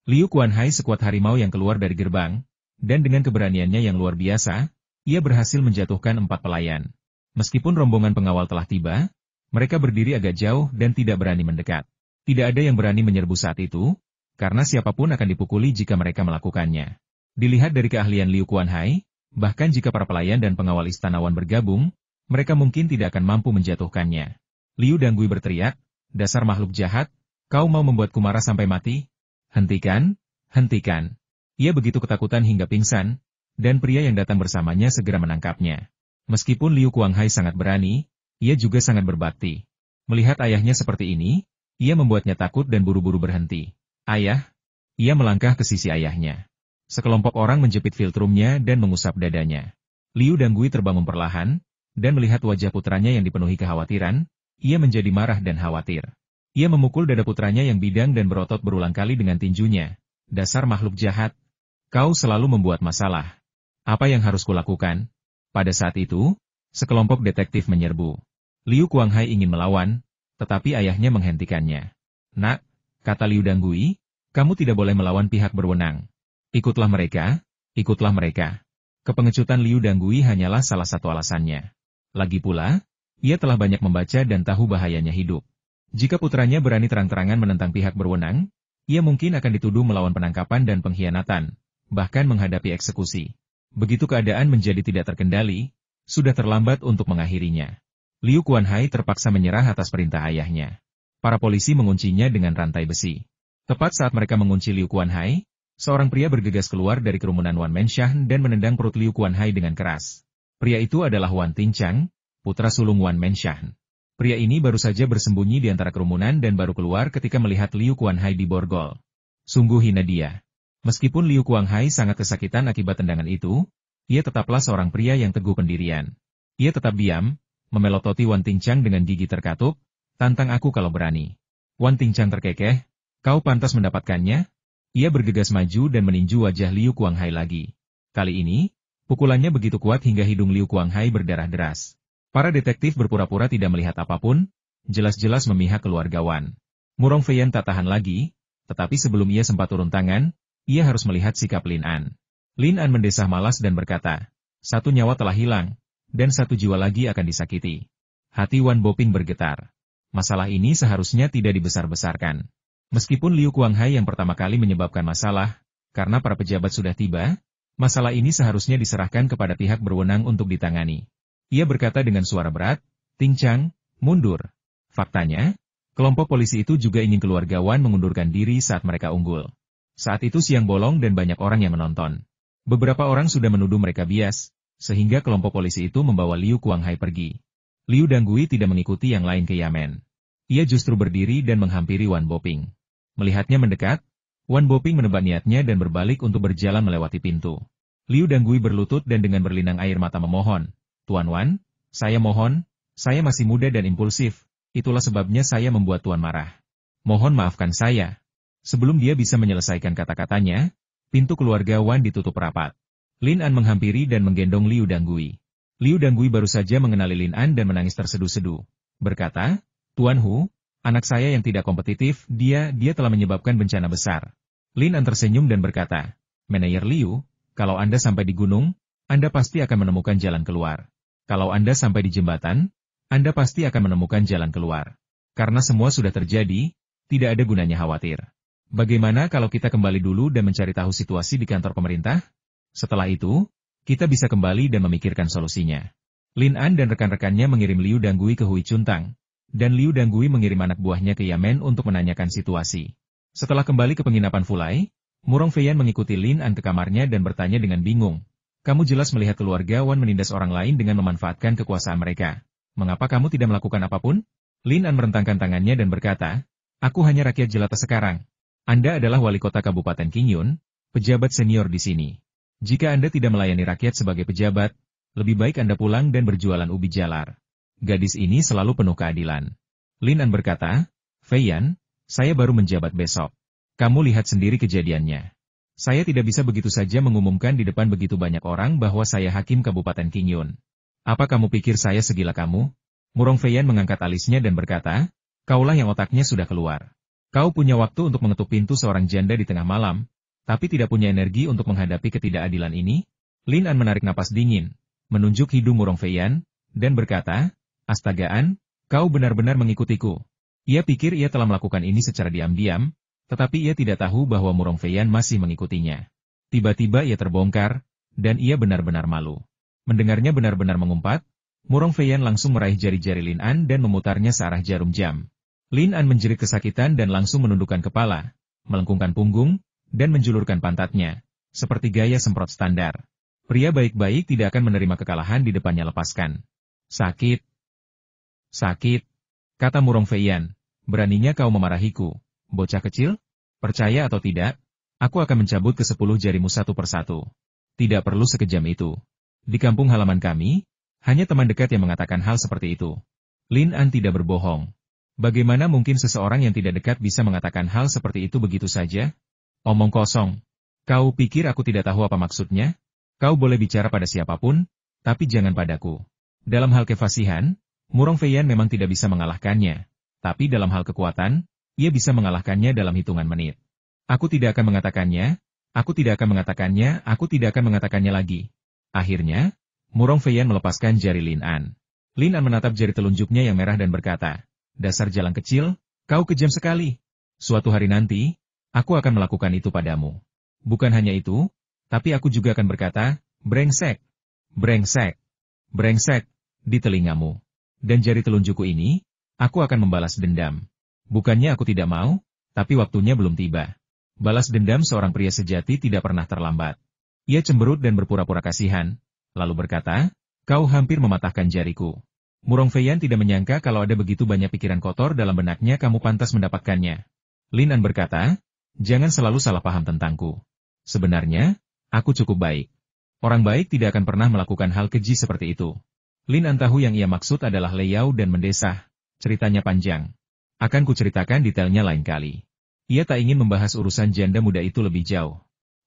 Liu Kuanhai sekuat harimau yang keluar dari gerbang, dan dengan keberaniannya yang luar biasa, ia berhasil menjatuhkan 4 pelayan. Meskipun rombongan pengawal telah tiba, mereka berdiri agak jauh dan tidak berani mendekat. Tidak ada yang berani menyerbu saat itu, karena siapapun akan dipukuli jika mereka melakukannya. Dilihat dari keahlian Liu Kuanhai, bahkan jika para pelayan dan pengawal istana Wan bergabung, mereka mungkin tidak akan mampu menjatuhkannya. Liu Danggui berteriak, "Dasar makhluk jahat, kau mau membuatku marah sampai mati? Hentikan, hentikan." Ia begitu ketakutan hingga pingsan, dan pria yang datang bersamanya segera menangkapnya. Meskipun Liu Kuanghai sangat berani, ia juga sangat berbakti. Melihat ayahnya seperti ini, ia membuatnya takut dan buru-buru berhenti. "Ayah!" Ia melangkah ke sisi ayahnya. Sekelompok orang menjepit filtrumnya dan mengusap dadanya. Liu Danggui terbangun perlahan, dan melihat wajah putranya yang dipenuhi kekhawatiran, ia menjadi marah dan khawatir. Ia memukul dada putranya yang bidang dan berotot berulang kali dengan tinjunya. "Dasar makhluk jahat! Kau selalu membuat masalah. Apa yang harus kulakukan?" Pada saat itu, sekelompok detektif menyerbu. Liu Kuanghai ingin melawan, tetapi ayahnya menghentikannya. "Nak," kata Liu Danggui, "kamu tidak boleh melawan pihak berwenang. Ikutlah mereka, ikutlah mereka." Kepengecutan Liu Danggui hanyalah salah satu alasannya. Lagi pula, ia telah banyak membaca dan tahu bahayanya hidup. Jika putranya berani terang-terangan menentang pihak berwenang, ia mungkin akan dituduh melawan penangkapan dan pengkhianatan, bahkan menghadapi eksekusi. Begitu keadaan menjadi tidak terkendali, sudah terlambat untuk mengakhirinya. Liu Kuanhai terpaksa menyerah atas perintah ayahnya. Para polisi menguncinya dengan rantai besi. Tepat saat mereka mengunci Liu Kuanhai, seorang pria bergegas keluar dari kerumunan Wan Menshan dan menendang perut Liu Kuanhai dengan keras. Pria itu adalah Wan Tingchang, putra sulung Wan Menshan. Pria ini baru saja bersembunyi di antara kerumunan dan baru keluar ketika melihat Liu Kuanhai diborgol. Sungguh hina dia. Meskipun Liu Kuanghai sangat kesakitan akibat tendangan itu, ia tetaplah seorang pria yang teguh pendirian. Ia tetap diam, memelototi Wan Tingchang dengan gigi terkatup, "Tantang aku kalau berani." Wan Tingchang terkekeh, "Kau pantas mendapatkannya?" Ia bergegas maju dan meninju wajah Liu Kuanghai lagi. Kali ini, pukulannya begitu kuat hingga hidung Liu Kuanghai berdarah deras. Para detektif berpura-pura tidak melihat apapun, jelas-jelas memihak keluarga Wan. Murong Feiyan tak tahan lagi, tetapi sebelum ia sempat turun tangan, ia harus melihat sikap Lin An. Lin An mendesah malas dan berkata, satu nyawa telah hilang, dan satu jiwa lagi akan disakiti. Hati Wan Boping bergetar. Masalah ini seharusnya tidak dibesar-besarkan. Meskipun Liu Kuanghai yang pertama kali menyebabkan masalah, karena para pejabat sudah tiba, masalah ini seharusnya diserahkan kepada pihak berwenang untuk ditangani. Ia berkata dengan suara berat, Ting Chang, mundur. Faktanya, kelompok polisi itu juga ingin keluarga Wan mengundurkan diri saat mereka unggul. Saat itu siang bolong dan banyak orang yang menonton. Beberapa orang sudah menuduh mereka bias, sehingga kelompok polisi itu membawa Liu Kuanghai pergi. Liu Dangui tidak mengikuti yang lain ke Yamen. Ia justru berdiri dan menghampiri Wan Boping. Melihatnya mendekat, Wan Boping menebak niatnya dan berbalik untuk berjalan melewati pintu. Liu Dangui berlutut dan dengan berlinang air mata memohon, Tuan Wan, saya mohon, saya masih muda dan impulsif, itulah sebabnya saya membuat Tuan marah. Mohon maafkan saya. Sebelum dia bisa menyelesaikan kata-katanya, pintu keluarga Wan ditutup rapat. Lin An menghampiri dan menggendong Liu Dangui. Liu Dangui baru saja mengenali Lin An dan menangis terseduh-seduh. Berkata, Tuan Hu, anak saya yang tidak kompetitif, dia telah menyebabkan bencana besar. Lin An tersenyum dan berkata, Manajer Liu, kalau Anda sampai di gunung, Anda pasti akan menemukan jalan keluar. Kalau Anda sampai di jembatan, Anda pasti akan menemukan jalan keluar. Karena semua sudah terjadi, tidak ada gunanya khawatir. Bagaimana kalau kita kembali dulu dan mencari tahu situasi di kantor pemerintah? Setelah itu, kita bisa kembali dan memikirkan solusinya. Lin An dan rekan-rekannya mengirim Liu Dangui ke Hui Chuntang, dan Liu Dangui mengirim anak buahnya ke Yamen untuk menanyakan situasi. Setelah kembali ke penginapan Fulai, Murong Feiyan mengikuti Lin An ke kamarnya dan bertanya dengan bingung. Kamu jelas melihat keluarga Wan menindas orang lain dengan memanfaatkan kekuasaan mereka. Mengapa kamu tidak melakukan apapun? Lin An merentangkan tangannya dan berkata, aku hanya rakyat jelata sekarang. Anda adalah wali kota Kabupaten Qingyun, pejabat senior di sini. Jika Anda tidak melayani rakyat sebagai pejabat, lebih baik Anda pulang dan berjualan ubi jalar. Gadis ini selalu penuh keadilan. Lin An berkata, Feiyan, saya baru menjabat besok. Kamu lihat sendiri kejadiannya. Saya tidak bisa begitu saja mengumumkan di depan begitu banyak orang bahwa saya hakim Kabupaten Qingyun. Apa kamu pikir saya segila kamu? Murong Feiyan mengangkat alisnya dan berkata, kaulah yang otaknya sudah keluar. Kau punya waktu untuk mengetuk pintu seorang janda di tengah malam, tapi tidak punya energi untuk menghadapi ketidakadilan ini? Lin An menarik napas dingin, menunjuk hidung Murong Feiyan, dan berkata, Astagaan, kau benar-benar mengikutiku. Ia pikir ia telah melakukan ini secara diam-diam, tetapi ia tidak tahu bahwa Murong Feiyan masih mengikutinya. Tiba-tiba ia terbongkar, dan ia benar-benar malu. Mendengarnya benar-benar mengumpat, Murong Feiyan langsung meraih jari-jari Lin An dan memutarnya searah jarum jam. Lin An menjerit kesakitan dan langsung menundukkan kepala, melengkungkan punggung, dan menjulurkan pantatnya, seperti gaya semprot standar. Pria baik-baik tidak akan menerima kekalahan di depannya lepaskan. Sakit. Sakit. Kata Murong Feiyan, beraninya kau memarahiku, bocah kecil? Percaya atau tidak, aku akan mencabut ke-10 jarimu satu persatu. Tidak perlu sekejam itu. Di kampung halaman kami, hanya teman dekat yang mengatakan hal seperti itu. Lin An tidak berbohong. Bagaimana mungkin seseorang yang tidak dekat bisa mengatakan hal seperti itu begitu saja? Omong kosong. Kau pikir aku tidak tahu apa maksudnya? Kau boleh bicara pada siapapun, tapi jangan padaku. Dalam hal kefasihan, Murong Feiyan memang tidak bisa mengalahkannya. Tapi dalam hal kekuatan, ia bisa mengalahkannya dalam hitungan menit. Aku tidak akan mengatakannya, aku tidak akan mengatakannya, aku tidak akan mengatakannya lagi. Akhirnya, Murong Feiyan melepaskan jari Lin An. Lin An menatap jari telunjuknya yang merah dan berkata, dasar jalang kecil, kau kejam sekali. Suatu hari nanti, aku akan melakukan itu padamu. Bukan hanya itu, tapi aku juga akan berkata, brengsek, brengsek, brengsek, di telingamu. Dan jari telunjukku ini, aku akan membalas dendam. Bukannya aku tidak mau, tapi waktunya belum tiba. Balas dendam seorang pria sejati tidak pernah terlambat. Ia cemberut dan berpura-pura kasihan, lalu berkata, kau hampir mematahkan jariku. Murong Feiyan tidak menyangka kalau ada begitu banyak pikiran kotor dalam benaknya kamu pantas mendapatkannya. Lin An berkata, jangan selalu salah paham tentangku. Sebenarnya, aku cukup baik. Orang baik tidak akan pernah melakukan hal keji seperti itu. Lin An tahu yang ia maksud adalah Leyao dan mendesah. Ceritanya panjang. Akan kuceritakan detailnya lain kali. Ia tak ingin membahas urusan janda muda itu lebih jauh.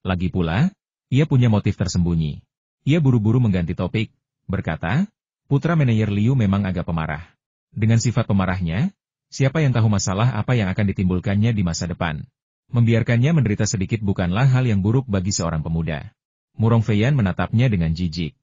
Lagi pula, ia punya motif tersembunyi. Ia buru-buru mengganti topik, berkata, putra manajer Liu memang agak pemarah. Dengan sifat pemarahnya, Siapa yang tahu masalah apa yang akan ditimbulkannya di masa depan? Membiarkannya menderita sedikit bukanlah hal yang buruk bagi seorang pemuda. Murong Feiyan menatapnya dengan jijik.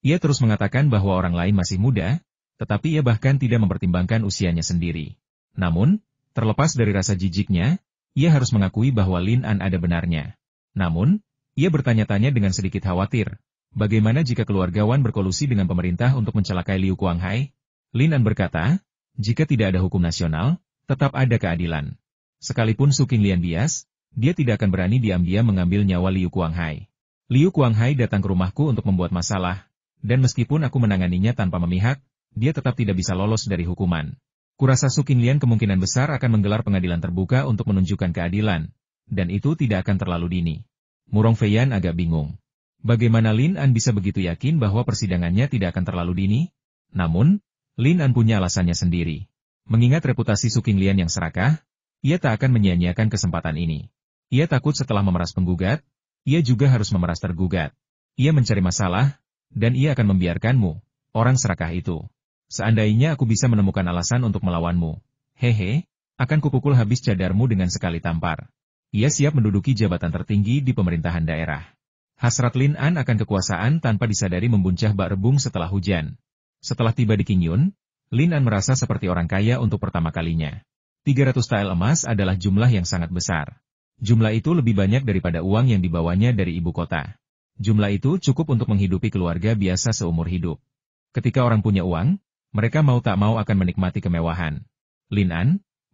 Ia terus mengatakan bahwa orang lain masih muda, tetapi ia bahkan tidak mempertimbangkan usianya sendiri. Namun, terlepas dari rasa jijiknya, ia harus mengakui bahwa Lin An ada benarnya. Namun, ia bertanya-tanya dengan sedikit khawatir, bagaimana jika keluargawan berkolusi dengan pemerintah untuk mencelakai Liu Kuanghai? Lin An berkata, jika tidak ada hukum nasional, tetap ada keadilan. Sekalipun Su Qinglian bias, dia tidak akan berani diam-diam mengambil nyawa Liu Kuanghai. Liu Kuanghai datang ke rumahku untuk membuat masalah, dan meskipun aku menanganinya tanpa memihak, dia tetap tidak bisa lolos dari hukuman. Kurasa Su Qinglian kemungkinan besar akan menggelar pengadilan terbuka untuk menunjukkan keadilan, dan itu tidak akan terlalu dini. Murong Feiyan agak bingung. Bagaimana Lin An bisa begitu yakin bahwa persidangannya tidak akan terlalu dini? Namun, Lin An punya alasannya sendiri. Mengingat reputasi Su Qinglian yang serakah, ia tak akan menyia-nyiakan kesempatan ini. Ia takut setelah memeras penggugat, ia juga harus memeras tergugat. Ia mencari masalah, dan ia akan membiarkanmu, orang serakah itu. Seandainya aku bisa menemukan alasan untuk melawanmu, hehe, akan kupukul habis cadarmu dengan sekali tampar. Ia siap menduduki jabatan tertinggi di pemerintahan daerah. Hasrat Lin An akan kekuasaan tanpa disadari membuncah bak rebung setelah hujan. Setelah tiba di Qingyun, Lin An merasa seperti orang kaya untuk pertama kalinya. 300 tael emas adalah jumlah yang sangat besar. Jumlah itu lebih banyak daripada uang yang dibawanya dari ibu kota. Jumlah itu cukup untuk menghidupi keluarga biasa seumur hidup. Ketika orang punya uang, mereka mau tak mau akan menikmati kemewahan. Lin An,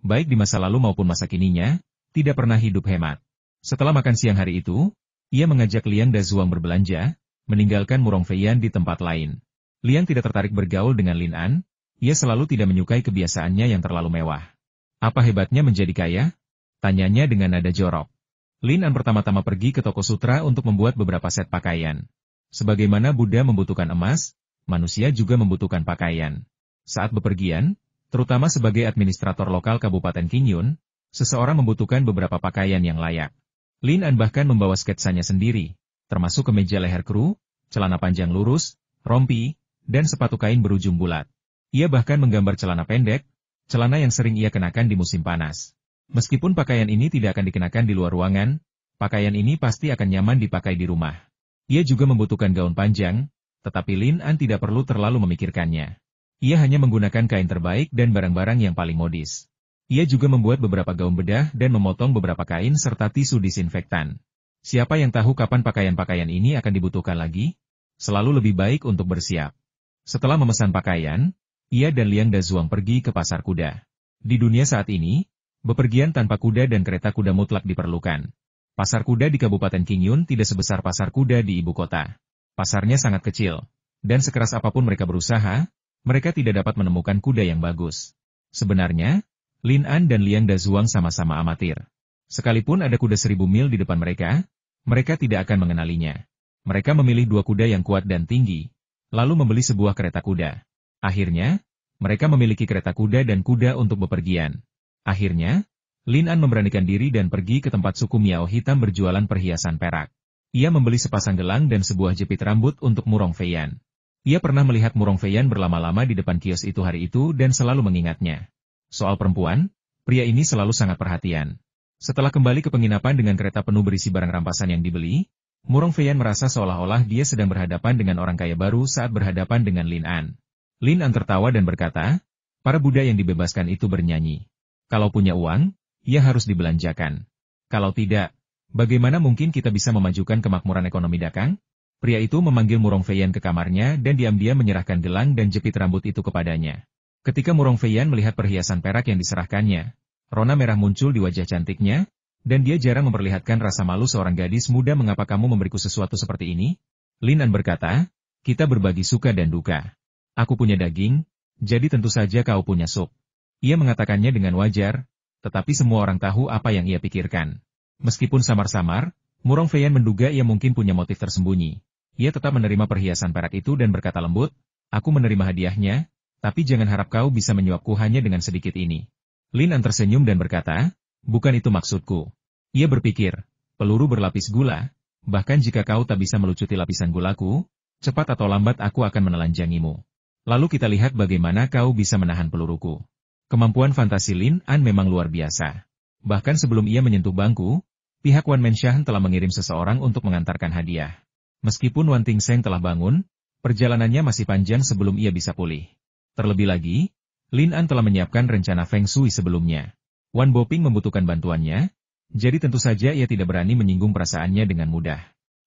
baik di masa lalu maupun masa kininya, tidak pernah hidup hemat. Setelah makan siang hari itu, ia mengajak Liang Dazuang berbelanja, meninggalkan Murong Feiyan di tempat lain. Liang tidak tertarik bergaul dengan Lin An, ia selalu tidak menyukai kebiasaannya yang terlalu mewah. Apa hebatnya menjadi kaya? Tanyanya dengan nada jorok. Lin An pertama-tama pergi ke toko sutra untuk membuat beberapa set pakaian. Sebagaimana Buddha membutuhkan emas, manusia juga membutuhkan pakaian. Saat bepergian, terutama sebagai administrator lokal Kabupaten Qingyun, seseorang membutuhkan beberapa pakaian yang layak. Lin An bahkan membawa sketsanya sendiri, termasuk kemeja leher kru, celana panjang lurus, rompi, dan sepatu kain berujung bulat. Ia bahkan menggambar celana pendek, celana yang sering ia kenakan di musim panas. Meskipun pakaian ini tidak akan dikenakan di luar ruangan, pakaian ini pasti akan nyaman dipakai di rumah. Ia juga membutuhkan gaun panjang, tetapi Lin An tidak perlu terlalu memikirkannya. Ia hanya menggunakan kain terbaik dan barang-barang yang paling modis. Ia juga membuat beberapa gaun bedah dan memotong beberapa kain serta tisu disinfektan. Siapa yang tahu kapan pakaian-pakaian ini akan dibutuhkan lagi? Selalu lebih baik untuk bersiap. Setelah memesan pakaian, ia dan Liang Dazuang pergi ke pasar kuda. Di dunia saat ini, bepergian tanpa kuda dan kereta kuda mutlak diperlukan. Pasar kuda di Kabupaten Qingyun tidak sebesar pasar kuda di ibu kota. Pasarnya sangat kecil, dan sekeras apapun mereka berusaha, mereka tidak dapat menemukan kuda yang bagus. Sebenarnya, Lin An dan Liang Dazuang sama-sama amatir. Sekalipun ada kuda 1000 mil di depan mereka, mereka tidak akan mengenalinya. Mereka memilih 2 kuda yang kuat dan tinggi, lalu membeli sebuah kereta kuda. Akhirnya, mereka memiliki kereta kuda dan kuda untuk bepergian. Akhirnya, Lin An memberanikan diri dan pergi ke tempat suku Miao hitam berjualan perhiasan perak. Ia membeli sepasang gelang dan sebuah jepit rambut untuk Murong Feiyan. Ia pernah melihat Murong Feiyan berlama-lama di depan kios itu hari itu dan selalu mengingatnya. Soal perempuan, pria ini selalu sangat perhatian. Setelah kembali ke penginapan dengan kereta penuh berisi barang rampasan yang dibeli, Murong Feiyan merasa seolah-olah dia sedang berhadapan dengan orang kaya baru saat berhadapan dengan Lin An. Lin An tertawa dan berkata, para Buddha yang dibebaskan itu bernyanyi. Kalau punya uang, ia harus dibelanjakan. Kalau tidak, bagaimana mungkin kita bisa memajukan kemakmuran ekonomi dagang? Pria itu memanggil Murong Feiyan ke kamarnya dan diam-diam menyerahkan gelang dan jepit rambut itu kepadanya. Ketika Murong Feiyan melihat perhiasan perak yang diserahkannya, rona merah muncul di wajah cantiknya, dan dia jarang memperlihatkan rasa malu seorang gadis muda. Mengapa kamu memberiku sesuatu seperti ini? Lin An berkata, kita berbagi suka dan duka. Aku punya daging, jadi tentu saja kau punya sup. Ia mengatakannya dengan wajar, tetapi semua orang tahu apa yang ia pikirkan. Meskipun samar-samar, Murong Feiyan menduga ia mungkin punya motif tersembunyi. Ia tetap menerima perhiasan perak itu dan berkata lembut, aku menerima hadiahnya, tapi jangan harap kau bisa menyuapku hanya dengan sedikit ini. Lin An tersenyum dan berkata, bukan itu maksudku. Ia berpikir, peluru berlapis gula, bahkan jika kau tak bisa melucuti lapisan gulaku, cepat atau lambat aku akan menelanjangimu. Lalu kita lihat bagaimana kau bisa menahan peluruku. Kemampuan fantasi Lin An memang luar biasa. Bahkan sebelum ia menyentuh bangku, pihak Wan Menshan telah mengirim seseorang untuk mengantarkan hadiah. Meskipun Wan Tingseng telah bangun, perjalanannya masih panjang sebelum ia bisa pulih. Terlebih lagi, Lin An telah menyiapkan rencana Feng Shui sebelumnya. Wan Boping membutuhkan bantuannya, jadi tentu saja ia tidak berani menyinggung perasaannya dengan mudah.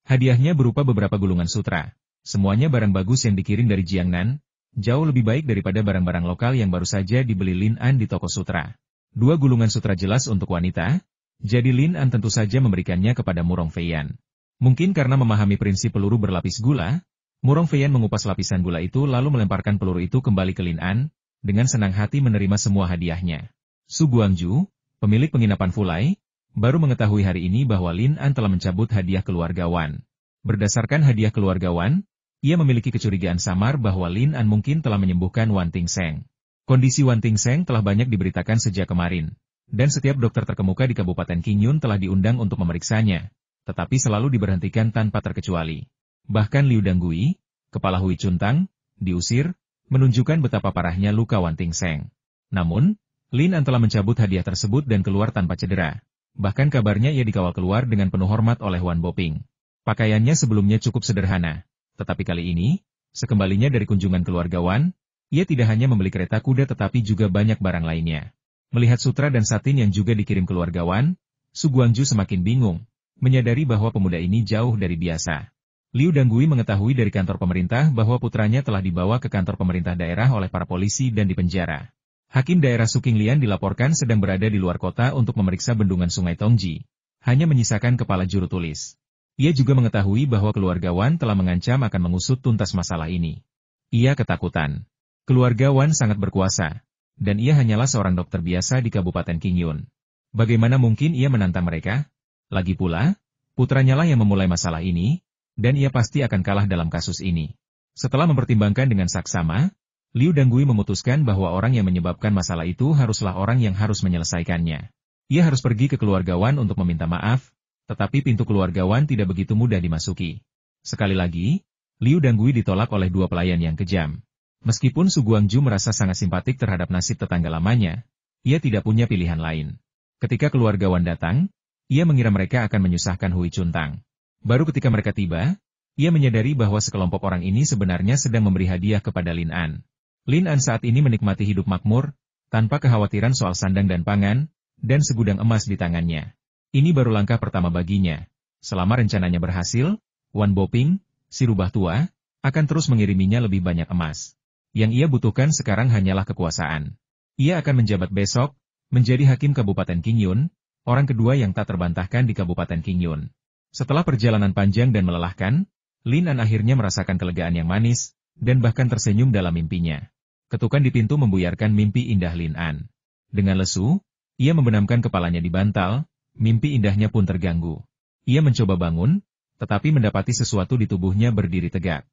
Hadiahnya berupa beberapa gulungan sutra. Semuanya barang bagus yang dikirim dari Jiangnan, jauh lebih baik daripada barang-barang lokal yang baru saja dibeli Lin An di toko sutra. 2 gulungan sutra jelas untuk wanita, jadi Lin An tentu saja memberikannya kepada Murong Feiyan. Mungkin karena memahami prinsip peluru berlapis gula, Murong Feiyan mengupas lapisan gula itu lalu melemparkan peluru itu kembali ke Lin An, dengan senang hati menerima semua hadiahnya. Su Guangju, pemilik penginapan Fulai, baru mengetahui hari ini bahwa Lin An telah mencabut hadiah keluarga Wan. Berdasarkan hadiah keluarga Wan, ia memiliki kecurigaan samar bahwa Lin An mungkin telah menyembuhkan Wan Tingseng. Kondisi Wan Tingseng telah banyak diberitakan sejak kemarin, dan setiap dokter terkemuka di Kabupaten Qingyun telah diundang untuk memeriksanya, tetapi selalu diberhentikan tanpa terkecuali. Bahkan Liu Danggui, kepala Hui Chuntang, diusir, menunjukkan betapa parahnya luka Wan Tingseng. Namun, Lin An telah mencabut hadiah tersebut dan keluar tanpa cedera. Bahkan kabarnya ia dikawal keluar dengan penuh hormat oleh Wan Boping. Pakaiannya sebelumnya cukup sederhana, tetapi kali ini, sekembalinya dari kunjungan keluarga Wan, ia tidak hanya membeli kereta kuda tetapi juga banyak barang lainnya. Melihat sutra dan satin yang juga dikirim keluarga Wan, Su Guangju semakin bingung, menyadari bahwa pemuda ini jauh dari biasa. Liu Danggui mengetahui dari kantor pemerintah bahwa putranya telah dibawa ke kantor pemerintah daerah oleh para polisi dan dipenjara. Hakim daerah Su Qinglian dilaporkan sedang berada di luar kota untuk memeriksa bendungan Sungai Tongji, hanya menyisakan kepala juru tulis. Ia juga mengetahui bahwa keluarga Wan telah mengancam akan mengusut tuntas masalah ini. Ia ketakutan. Keluarga Wan sangat berkuasa, dan ia hanyalah seorang dokter biasa di Kabupaten Qingyun. Bagaimana mungkin ia menantang mereka? Lagi pula, putranya lah yang memulai masalah ini, dan ia pasti akan kalah dalam kasus ini. Setelah mempertimbangkan dengan saksama, Liu Danggui memutuskan bahwa orang yang menyebabkan masalah itu haruslah orang yang harus menyelesaikannya. Ia harus pergi ke keluarga Wan untuk meminta maaf, tetapi pintu keluarga Wan tidak begitu mudah dimasuki. Sekali lagi, Liu Danggui ditolak oleh 2 pelayan yang kejam. Meskipun Su Guangju merasa sangat simpatik terhadap nasib tetangga lamanya, ia tidak punya pilihan lain. Ketika keluarga Wan datang, ia mengira mereka akan menyusahkan Hui Chuntang. Baru ketika mereka tiba, ia menyadari bahwa sekelompok orang ini sebenarnya sedang memberi hadiah kepada Lin An. Lin An saat ini menikmati hidup makmur, tanpa kekhawatiran soal sandang dan pangan, dan segudang emas di tangannya. Ini baru langkah pertama baginya. Selama rencananya berhasil, Wan Boping, si rubah tua, akan terus mengiriminya lebih banyak emas. Yang ia butuhkan sekarang hanyalah kekuasaan. Ia akan menjabat besok, menjadi hakim Kabupaten Qingyun, orang kedua yang tak terbantahkan di Kabupaten Qingyun. Setelah perjalanan panjang dan melelahkan, Lin An akhirnya merasakan kelegaan yang manis, dan bahkan tersenyum dalam mimpinya. Ketukan di pintu membuyarkan mimpi indah Lin An. Dengan lesu, ia membenamkan kepalanya di bantal, mimpi indahnya pun terganggu. Ia mencoba bangun, tetapi mendapati sesuatu di tubuhnya berdiri tegak.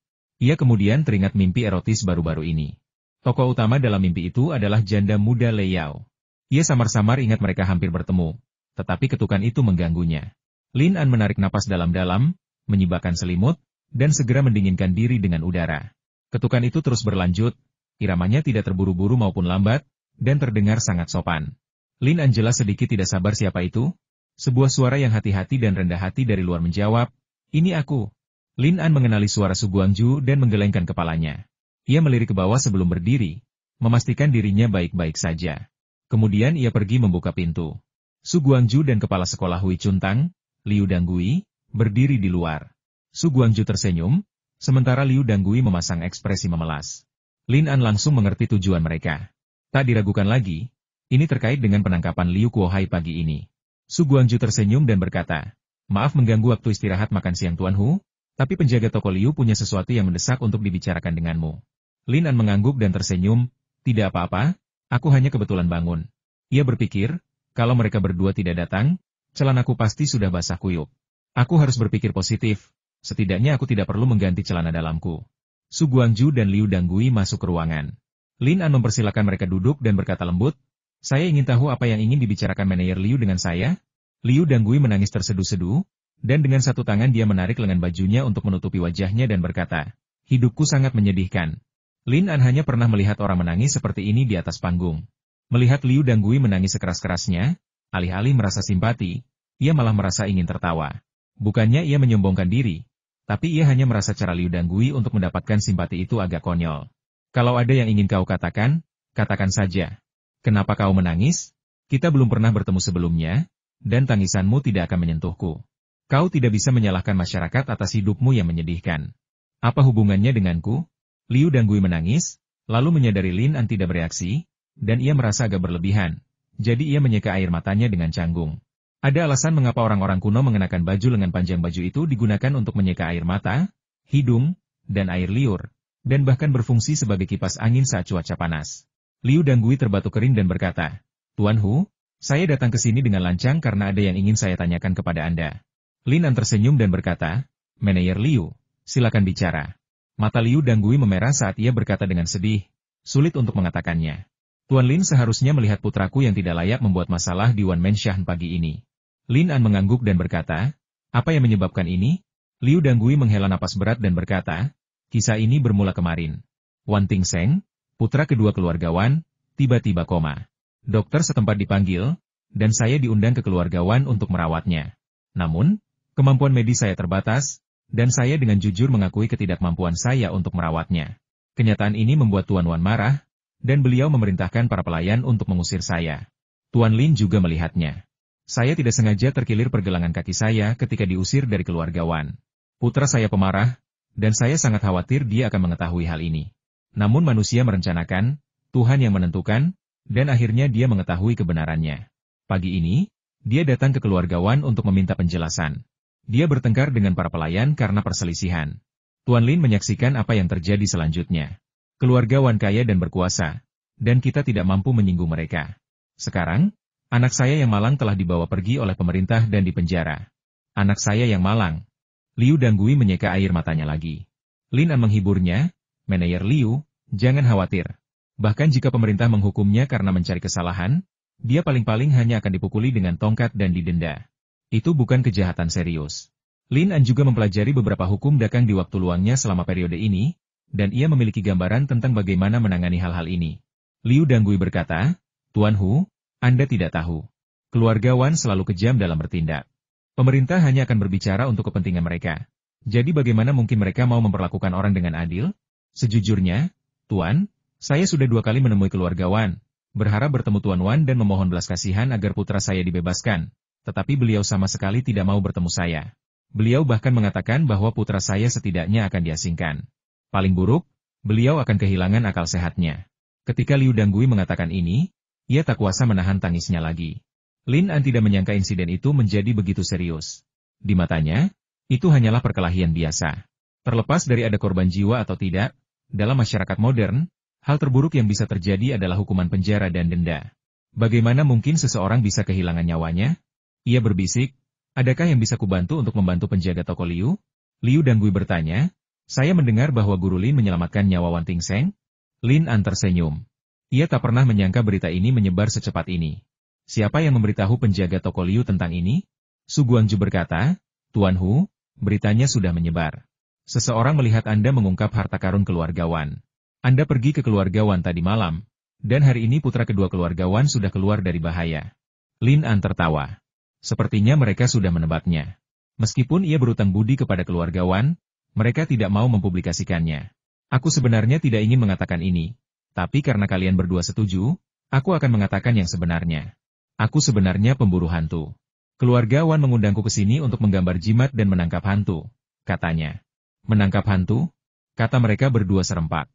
Ia kemudian teringat mimpi erotis baru-baru ini. Tokoh utama dalam mimpi itu adalah janda muda Lei Yao. Ia samar-samar ingat mereka hampir bertemu, tetapi ketukan itu mengganggunya. Lin An menarik napas dalam-dalam, menyibakkan selimut, dan segera mendinginkan diri dengan udara. Ketukan itu terus berlanjut, iramanya tidak terburu-buru maupun lambat, dan terdengar sangat sopan. Lin An jelas sedikit tidak sabar siapa itu. Sebuah suara yang hati-hati dan rendah hati dari luar menjawab, "Ini aku." Lin An mengenali suara Su Guangju dan menggelengkan kepalanya. Ia melirik ke bawah sebelum berdiri, memastikan dirinya baik-baik saja. Kemudian ia pergi membuka pintu. Su Guangju dan kepala sekolah Hui Chuntang, Liu Danggui, berdiri di luar. Su Guangju tersenyum, sementara Liu Danggui memasang ekspresi memelas. Lin An langsung mengerti tujuan mereka. Tak diragukan lagi, ini terkait dengan penangkapan Liu Kuohai pagi ini. Su Guangju tersenyum dan berkata, "Maaf mengganggu waktu istirahat makan siang Tuan Hu, tapi penjaga toko Liu punya sesuatu yang mendesak untuk dibicarakan denganmu." Lin An mengangguk dan tersenyum, "Tidak apa-apa, aku hanya kebetulan bangun." Ia berpikir, kalau mereka berdua tidak datang, celanaku pasti sudah basah kuyup. Aku harus berpikir positif, setidaknya aku tidak perlu mengganti celana dalamku. Su Guangju dan Liu Danggui masuk ke ruangan. Lin An mempersilakan mereka duduk dan berkata lembut, "Saya ingin tahu apa yang ingin dibicarakan manajer Liu dengan saya." Liu Danggui menangis terseduh-seduh, dan dengan satu tangan dia menarik lengan bajunya untuk menutupi wajahnya dan berkata, "Hidupku sangat menyedihkan." Lin An hanya pernah melihat orang menangis seperti ini di atas panggung. Melihat Liu Danggui menangis sekeras-kerasnya, alih-alih merasa simpati, ia malah merasa ingin tertawa. Bukannya ia menyombongkan diri, tapi ia hanya merasa cara Liu Danggui untuk mendapatkan simpati itu agak konyol. Kalau ada yang ingin kau katakan, katakan saja. Kenapa kau menangis? Kita belum pernah bertemu sebelumnya, dan tangisanmu tidak akan menyentuhku. Kau tidak bisa menyalahkan masyarakat atas hidupmu yang menyedihkan. Apa hubungannya denganku? Liu Danggui menangis, lalu menyadari Lin An tidak bereaksi, dan ia merasa agak berlebihan. Jadi ia menyeka air matanya dengan canggung. Ada alasan mengapa orang-orang kuno mengenakan baju lengan panjang. Baju itu digunakan untuk menyeka air mata, hidung, dan air liur, dan bahkan berfungsi sebagai kipas angin saat cuaca panas. Liu Danggui terbatuk kering dan berkata, Tuan Hu, saya datang ke sini dengan lancang karena ada yang ingin saya tanyakan kepada Anda. Lin An tersenyum dan berkata, Manajer Liu, silakan bicara. Mata Liu Danggui memerah saat ia berkata dengan sedih, sulit untuk mengatakannya. Tuan Lin seharusnya melihat putraku yang tidak layak membuat masalah di Wan Menshan pagi ini. Lin An mengangguk dan berkata, apa yang menyebabkan ini? Liu Danggui menghela napas berat dan berkata, kisah ini bermula kemarin. Wan Tingseng, putra kedua keluarga Wan, tiba-tiba koma. Dokter setempat dipanggil, dan saya diundang ke keluarga Wan untuk merawatnya. Namun, kemampuan medis saya terbatas, dan saya dengan jujur mengakui ketidakmampuan saya untuk merawatnya. Kenyataan ini membuat Tuan Wan marah, dan beliau memerintahkan para pelayan untuk mengusir saya. Tuan Lin juga melihatnya. Saya tidak sengaja terkilir pergelangan kaki saya ketika diusir dari keluarga Wan. Putra saya pemarah, dan saya sangat khawatir dia akan mengetahui hal ini. Namun manusia merencanakan, Tuhan yang menentukan, dan akhirnya dia mengetahui kebenarannya. Pagi ini, dia datang ke keluarga Wan untuk meminta penjelasan. Dia bertengkar dengan para pelayan karena perselisihan. Tuan Lin menyaksikan apa yang terjadi selanjutnya. Keluarga Wan kaya dan berkuasa, dan kita tidak mampu menyinggung mereka. Sekarang, anak saya yang malang telah dibawa pergi oleh pemerintah dan dipenjara. Anak saya yang malang. Liu Danggui menyeka air matanya lagi. Lin An menghiburnya, Manajer Liu, jangan khawatir. Bahkan jika pemerintah menghukumnya karena mencari kesalahan, dia paling-paling hanya akan dipukuli dengan tongkat dan didenda. Itu bukan kejahatan serius. Lin An juga mempelajari beberapa hukum dagang di waktu luangnya selama periode ini, dan ia memiliki gambaran tentang bagaimana menangani hal-hal ini. Liu Danggui berkata, Tuan Hu, Anda tidak tahu. Keluarga Wan selalu kejam dalam bertindak. Pemerintah hanya akan berbicara untuk kepentingan mereka. Jadi bagaimana mungkin mereka mau memperlakukan orang dengan adil? Sejujurnya, Tuan, saya sudah 2 kali menemui keluarga Wan, berharap bertemu Tuan Wan dan memohon belas kasihan agar putra saya dibebaskan. Tetapi beliau sama sekali tidak mau bertemu saya. Beliau bahkan mengatakan bahwa putra saya setidaknya akan diasingkan. Paling buruk, beliau akan kehilangan akal sehatnya. Ketika Liu Danggui mengatakan ini, ia tak kuasa menahan tangisnya lagi. Lin An tidak menyangka insiden itu menjadi begitu serius. Di matanya, itu hanyalah perkelahian biasa. Terlepas dari ada korban jiwa atau tidak, dalam masyarakat modern, hal terburuk yang bisa terjadi adalah hukuman penjara dan denda. Bagaimana mungkin seseorang bisa kehilangan nyawanya? Ia berbisik, adakah yang bisa kubantu untuk membantu penjaga toko Liu? Liu Danggui bertanya, saya mendengar bahwa Guru Lin menyelamatkan nyawa Wan Tingseng. Lin An tersenyum. Ia tak pernah menyangka berita ini menyebar secepat ini. Siapa yang memberitahu penjaga toko Liu tentang ini? Su Guangju berkata, Tuan Hu, beritanya sudah menyebar. Seseorang melihat Anda mengungkap harta karun keluarga Wan. Anda pergi ke keluarga Wan tadi malam, dan hari ini putra kedua keluarga Wan sudah keluar dari bahaya. Lin An tertawa. Sepertinya mereka sudah menebaknya. Meskipun ia berutang budi kepada keluarga Wan, mereka tidak mau mempublikasikannya. Aku sebenarnya tidak ingin mengatakan ini, tapi karena kalian berdua setuju, aku akan mengatakan yang sebenarnya. Aku sebenarnya pemburu hantu. Keluarga Wan mengundangku ke sini untuk menggambar jimat dan menangkap hantu, katanya. Menangkap hantu? Kata mereka berdua serempak.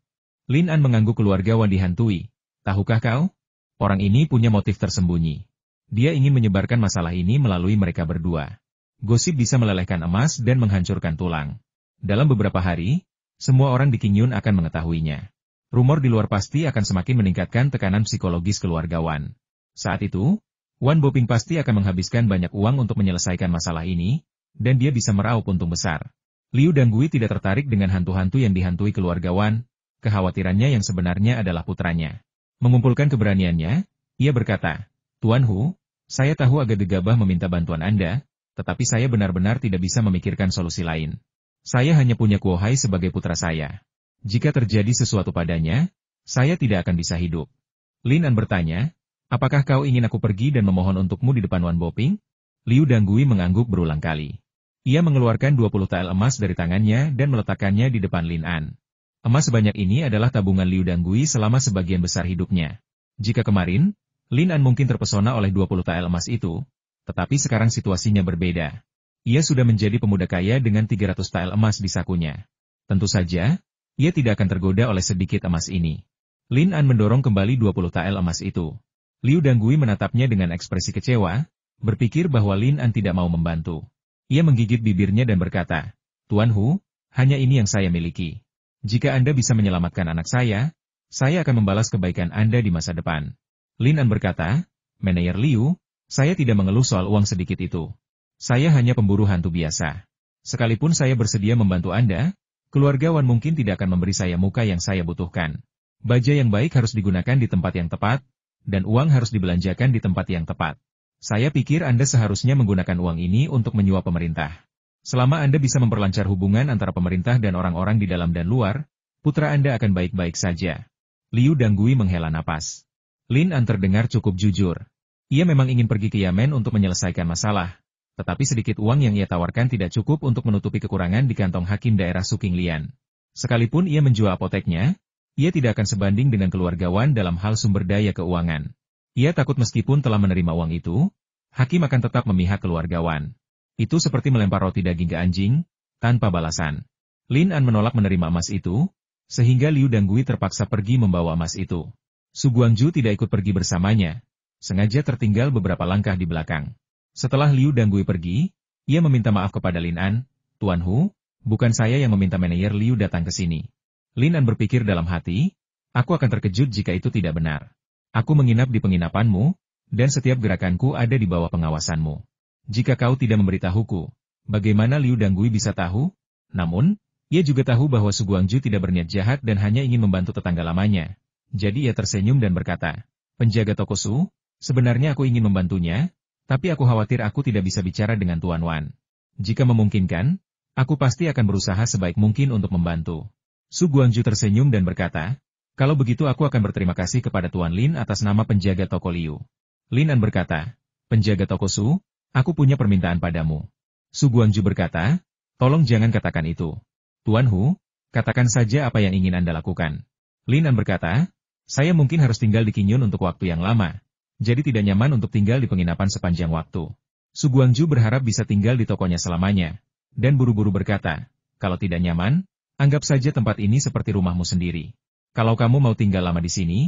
Lin An mengangguk. Keluarga Wan dihantui. Tahukah kau? Orang ini punya motif tersembunyi. Dia ingin menyebarkan masalah ini melalui mereka berdua. Gosip bisa melelehkan emas dan menghancurkan tulang. Dalam beberapa hari, semua orang di Qingyun akan mengetahuinya. Rumor di luar pasti akan semakin meningkatkan tekanan psikologis keluarga Wan. Saat itu, Wan Boping pasti akan menghabiskan banyak uang untuk menyelesaikan masalah ini, dan dia bisa meraup untung besar. Liu Danggui tidak tertarik dengan hantu-hantu yang dihantui keluarga Wan, kekhawatirannya yang sebenarnya adalah putranya. Mengumpulkan keberaniannya, ia berkata, Tuan Hu, saya tahu agak gegabah meminta bantuan Anda, tetapi saya benar-benar tidak bisa memikirkan solusi lain. Saya hanya punya Kuo Hai sebagai putra saya. Jika terjadi sesuatu padanya, saya tidak akan bisa hidup. Lin An bertanya, Apakah kau ingin aku pergi dan memohon untukmu di depan Wan Boping? Liu Danggui mengangguk berulang kali. Ia mengeluarkan 20 tael emas dari tangannya dan meletakkannya di depan Lin An. Emas sebanyak ini adalah tabungan Liu Danggui selama sebagian besar hidupnya. Jika kemarin, Lin An mungkin terpesona oleh 20 tael emas itu, tetapi sekarang situasinya berbeda. Ia sudah menjadi pemuda kaya dengan 300 tael emas di sakunya. Tentu saja, ia tidak akan tergoda oleh sedikit emas ini. Lin An mendorong kembali 20 tael emas itu. Liu Danggui menatapnya dengan ekspresi kecewa, berpikir bahwa Lin An tidak mau membantu. Ia menggigit bibirnya dan berkata, Tuan Hu, hanya ini yang saya miliki. Jika Anda bisa menyelamatkan anak saya akan membalas kebaikan Anda di masa depan. Lin An berkata, Manajer Liu, saya tidak mengeluh soal uang sedikit itu. Saya hanya pemburu hantu biasa. Sekalipun saya bersedia membantu Anda, keluarga Wan mungkin tidak akan memberi saya muka yang saya butuhkan. Baja yang baik harus digunakan di tempat yang tepat, dan uang harus dibelanjakan di tempat yang tepat. Saya pikir Anda seharusnya menggunakan uang ini untuk menyuap pemerintah. Selama Anda bisa memperlancar hubungan antara pemerintah dan orang-orang di dalam dan luar, putra Anda akan baik-baik saja. Liu Danggui menghela napas. Lin An terdengar cukup jujur. Ia memang ingin pergi ke Yamen untuk menyelesaikan masalah, tetapi sedikit uang yang ia tawarkan tidak cukup untuk menutupi kekurangan di kantong hakim daerah Suking Lian. Sekalipun ia menjual apoteknya, ia tidak akan sebanding dengan keluarga Wan dalam hal sumber daya keuangan. Ia takut meskipun telah menerima uang itu, hakim akan tetap memihak keluarga Wan. Itu seperti melempar roti daging ke anjing, tanpa balasan. Lin An menolak menerima emas itu, sehingga Liu Danggui terpaksa pergi membawa emas itu. Su Guangju tidak ikut pergi bersamanya, sengaja tertinggal beberapa langkah di belakang. Setelah Liu Danggui pergi, ia meminta maaf kepada Lin An, Tuan Hu, bukan saya yang meminta manajer Liu datang ke sini. Lin An berpikir dalam hati, aku akan terkejut jika itu tidak benar. Aku menginap di penginapanmu, dan setiap gerakanku ada di bawah pengawasanmu. Jika kau tidak memberitahuku, bagaimana Liu Danggui bisa tahu? Namun, ia juga tahu bahwa Su Guangju tidak berniat jahat dan hanya ingin membantu tetangga lamanya. Jadi ia tersenyum dan berkata, penjaga toko Su, sebenarnya aku ingin membantunya, tapi aku khawatir aku tidak bisa bicara dengan Tuan Wan. Jika memungkinkan, aku pasti akan berusaha sebaik mungkin untuk membantu. Su Guangju tersenyum dan berkata, kalau begitu aku akan berterima kasih kepada Tuan Lin atas nama penjaga toko Liu. Lin An berkata, penjaga toko Su, aku punya permintaan padamu. Su Guangju berkata, tolong jangan katakan itu. Tuan Hu, katakan saja apa yang ingin Anda lakukan. Lin An berkata, saya mungkin harus tinggal di Qingyun untuk waktu yang lama, jadi tidak nyaman untuk tinggal di penginapan sepanjang waktu. Su Guangju berharap bisa tinggal di tokonya selamanya, dan buru-buru berkata, kalau tidak nyaman, anggap saja tempat ini seperti rumahmu sendiri. Kalau kamu mau tinggal lama di sini,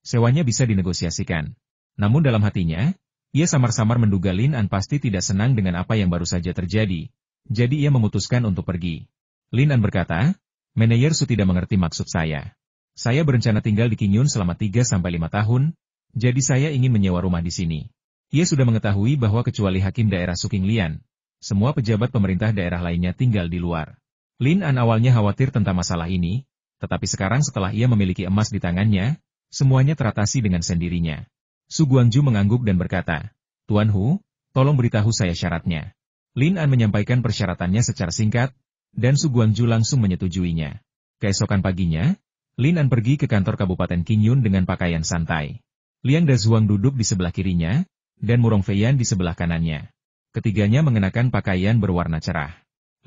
sewanya bisa dinegosiasikan. Namun dalam hatinya, ia samar-samar menduga Lin An pasti tidak senang dengan apa yang baru saja terjadi, jadi ia memutuskan untuk pergi. Lin An berkata, manajer Su tidak mengerti maksud saya. Saya berencana tinggal di Qingyun selama 3-5 tahun, jadi saya ingin menyewa rumah di sini. Ia sudah mengetahui bahwa kecuali hakim daerah Suking Lian, semua pejabat pemerintah daerah lainnya tinggal di luar. Lin An awalnya khawatir tentang masalah ini, tetapi sekarang setelah ia memiliki emas di tangannya, semuanya teratasi dengan sendirinya. Su Guangju mengangguk dan berkata, Tuan Hu, tolong beritahu saya syaratnya. Lin An menyampaikan persyaratannya secara singkat, dan Su Guangju langsung menyetujuinya. Keesokan paginya, Lin An pergi ke kantor Kabupaten Qingyun dengan pakaian santai. Liang Dazuang duduk di sebelah kirinya, dan Murong Feiyan di sebelah kanannya. Ketiganya mengenakan pakaian berwarna cerah.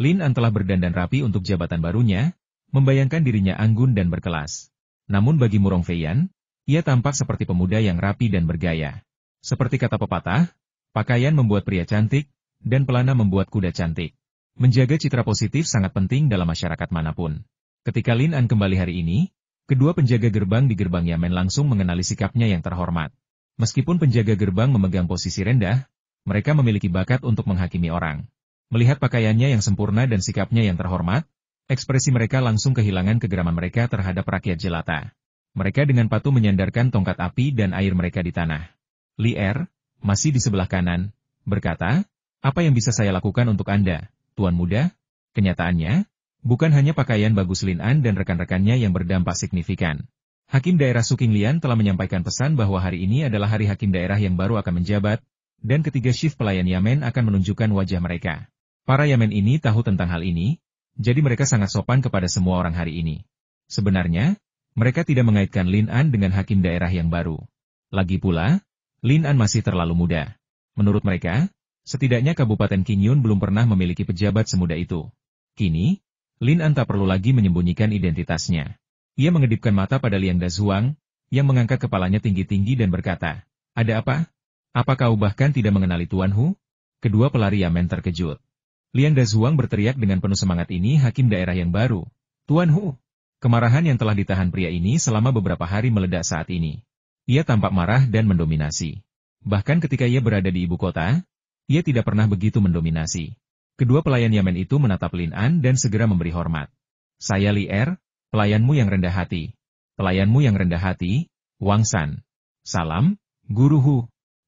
Lin An telah berdandan rapi untuk jabatan barunya, membayangkan dirinya anggun dan berkelas. Namun bagi Murong Feiyan, ia tampak seperti pemuda yang rapi dan bergaya. Seperti kata pepatah, pakaian membuat pria cantik, dan pelana membuat kuda cantik. Menjaga citra positif sangat penting dalam masyarakat manapun. Ketika Lin An kembali hari ini, kedua penjaga gerbang di gerbang Yamen langsung mengenali sikapnya yang terhormat. Meskipun penjaga gerbang memegang posisi rendah, mereka memiliki bakat untuk menghakimi orang. Melihat pakaiannya yang sempurna dan sikapnya yang terhormat, ekspresi mereka langsung kehilangan kegeraman mereka terhadap rakyat jelata. Mereka dengan patuh menyandarkan tongkat api dan air mereka di tanah. Li Er, masih di sebelah kanan, berkata, apa yang bisa saya lakukan untuk Anda, Tuan Muda? Kenyataannya, bukan hanya pakaian bagus Lin An dan rekan-rekannya yang berdampak signifikan. Hakim daerah Suking Lian telah menyampaikan pesan bahwa hari ini adalah hari hakim daerah yang baru akan menjabat, dan ketiga shift pelayan Yamen akan menunjukkan wajah mereka. Para Yamen ini tahu tentang hal ini, jadi mereka sangat sopan kepada semua orang hari ini. Sebenarnya, mereka tidak mengaitkan Lin An dengan hakim daerah yang baru. Lagi pula, Lin An masih terlalu muda. Menurut mereka, setidaknya Kabupaten Qingyun belum pernah memiliki pejabat semuda itu. Kini, Lin An tak perlu lagi menyembunyikan identitasnya. Ia mengedipkan mata pada Liang Dazuang, yang mengangkat kepalanya tinggi-tinggi dan berkata, "Ada apa? Apa kau bahkan tidak mengenali Tuan Hu?" Kedua pelari Yamen terkejut. Liang Dazuang berteriak dengan penuh semangat, "Ini hakim daerah yang baru, Tuan Hu." Kemarahan yang telah ditahan pria ini selama beberapa hari meledak saat ini. Ia tampak marah dan mendominasi. Bahkan ketika ia berada di ibu kota, ia tidak pernah begitu mendominasi. Kedua pelayan Yamen itu menatap Lin An dan segera memberi hormat. "Saya Li Er, pelayanmu yang rendah hati." "Pelayanmu yang rendah hati, Wang San." "Salam, Guru Hu."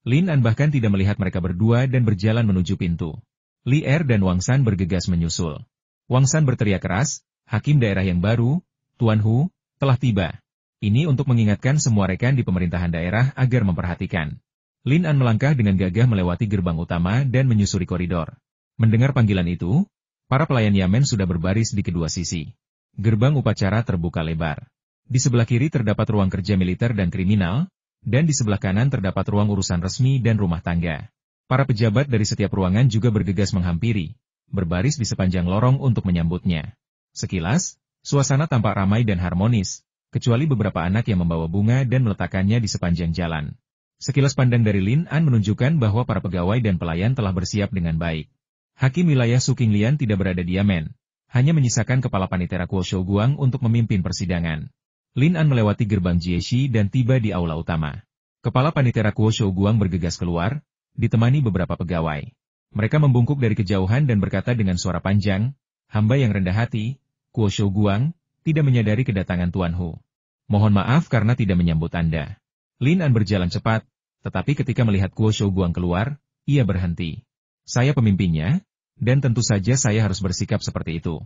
Lin An bahkan tidak melihat mereka berdua dan berjalan menuju pintu. Li Er dan Wang San bergegas menyusul. Wang San berteriak keras, "Hakim daerah yang baru, Tuan Hu, telah tiba." Ini untuk mengingatkan semua rekan di pemerintahan daerah agar memperhatikan. Lin An melangkah dengan gagah melewati gerbang utama dan menyusuri koridor. Mendengar panggilan itu, para pelayan Yamen sudah berbaris di kedua sisi. Gerbang upacara terbuka lebar. Di sebelah kiri terdapat ruang kerja militer dan kriminal, dan di sebelah kanan terdapat ruang urusan resmi dan rumah tangga. Para pejabat dari setiap ruangan juga bergegas menghampiri, berbaris di sepanjang lorong untuk menyambutnya. Sekilas, suasana tampak ramai dan harmonis, kecuali beberapa anak yang membawa bunga dan meletakkannya di sepanjang jalan. Sekilas pandang dari Lin An menunjukkan bahwa para pegawai dan pelayan telah bersiap dengan baik. Hakim wilayah Su Qinglian tidak berada di Yamen, hanya menyisakan kepala panitera Kuo Shouguang untuk memimpin persidangan. Lin An melewati gerbang Jieshi dan tiba di aula utama. Kepala panitera Kuo Shouguang bergegas keluar, ditemani beberapa pegawai. Mereka membungkuk dari kejauhan dan berkata dengan suara panjang, "Hamba yang rendah hati, Kuo Shouguang, tidak menyadari kedatangan Tuan Hu. Mohon maaf karena tidak menyambut Anda." Lin An berjalan cepat, tetapi ketika melihat Kuo Shouguang keluar, ia berhenti. "Saya pemimpinnya, dan tentu saja saya harus bersikap seperti itu."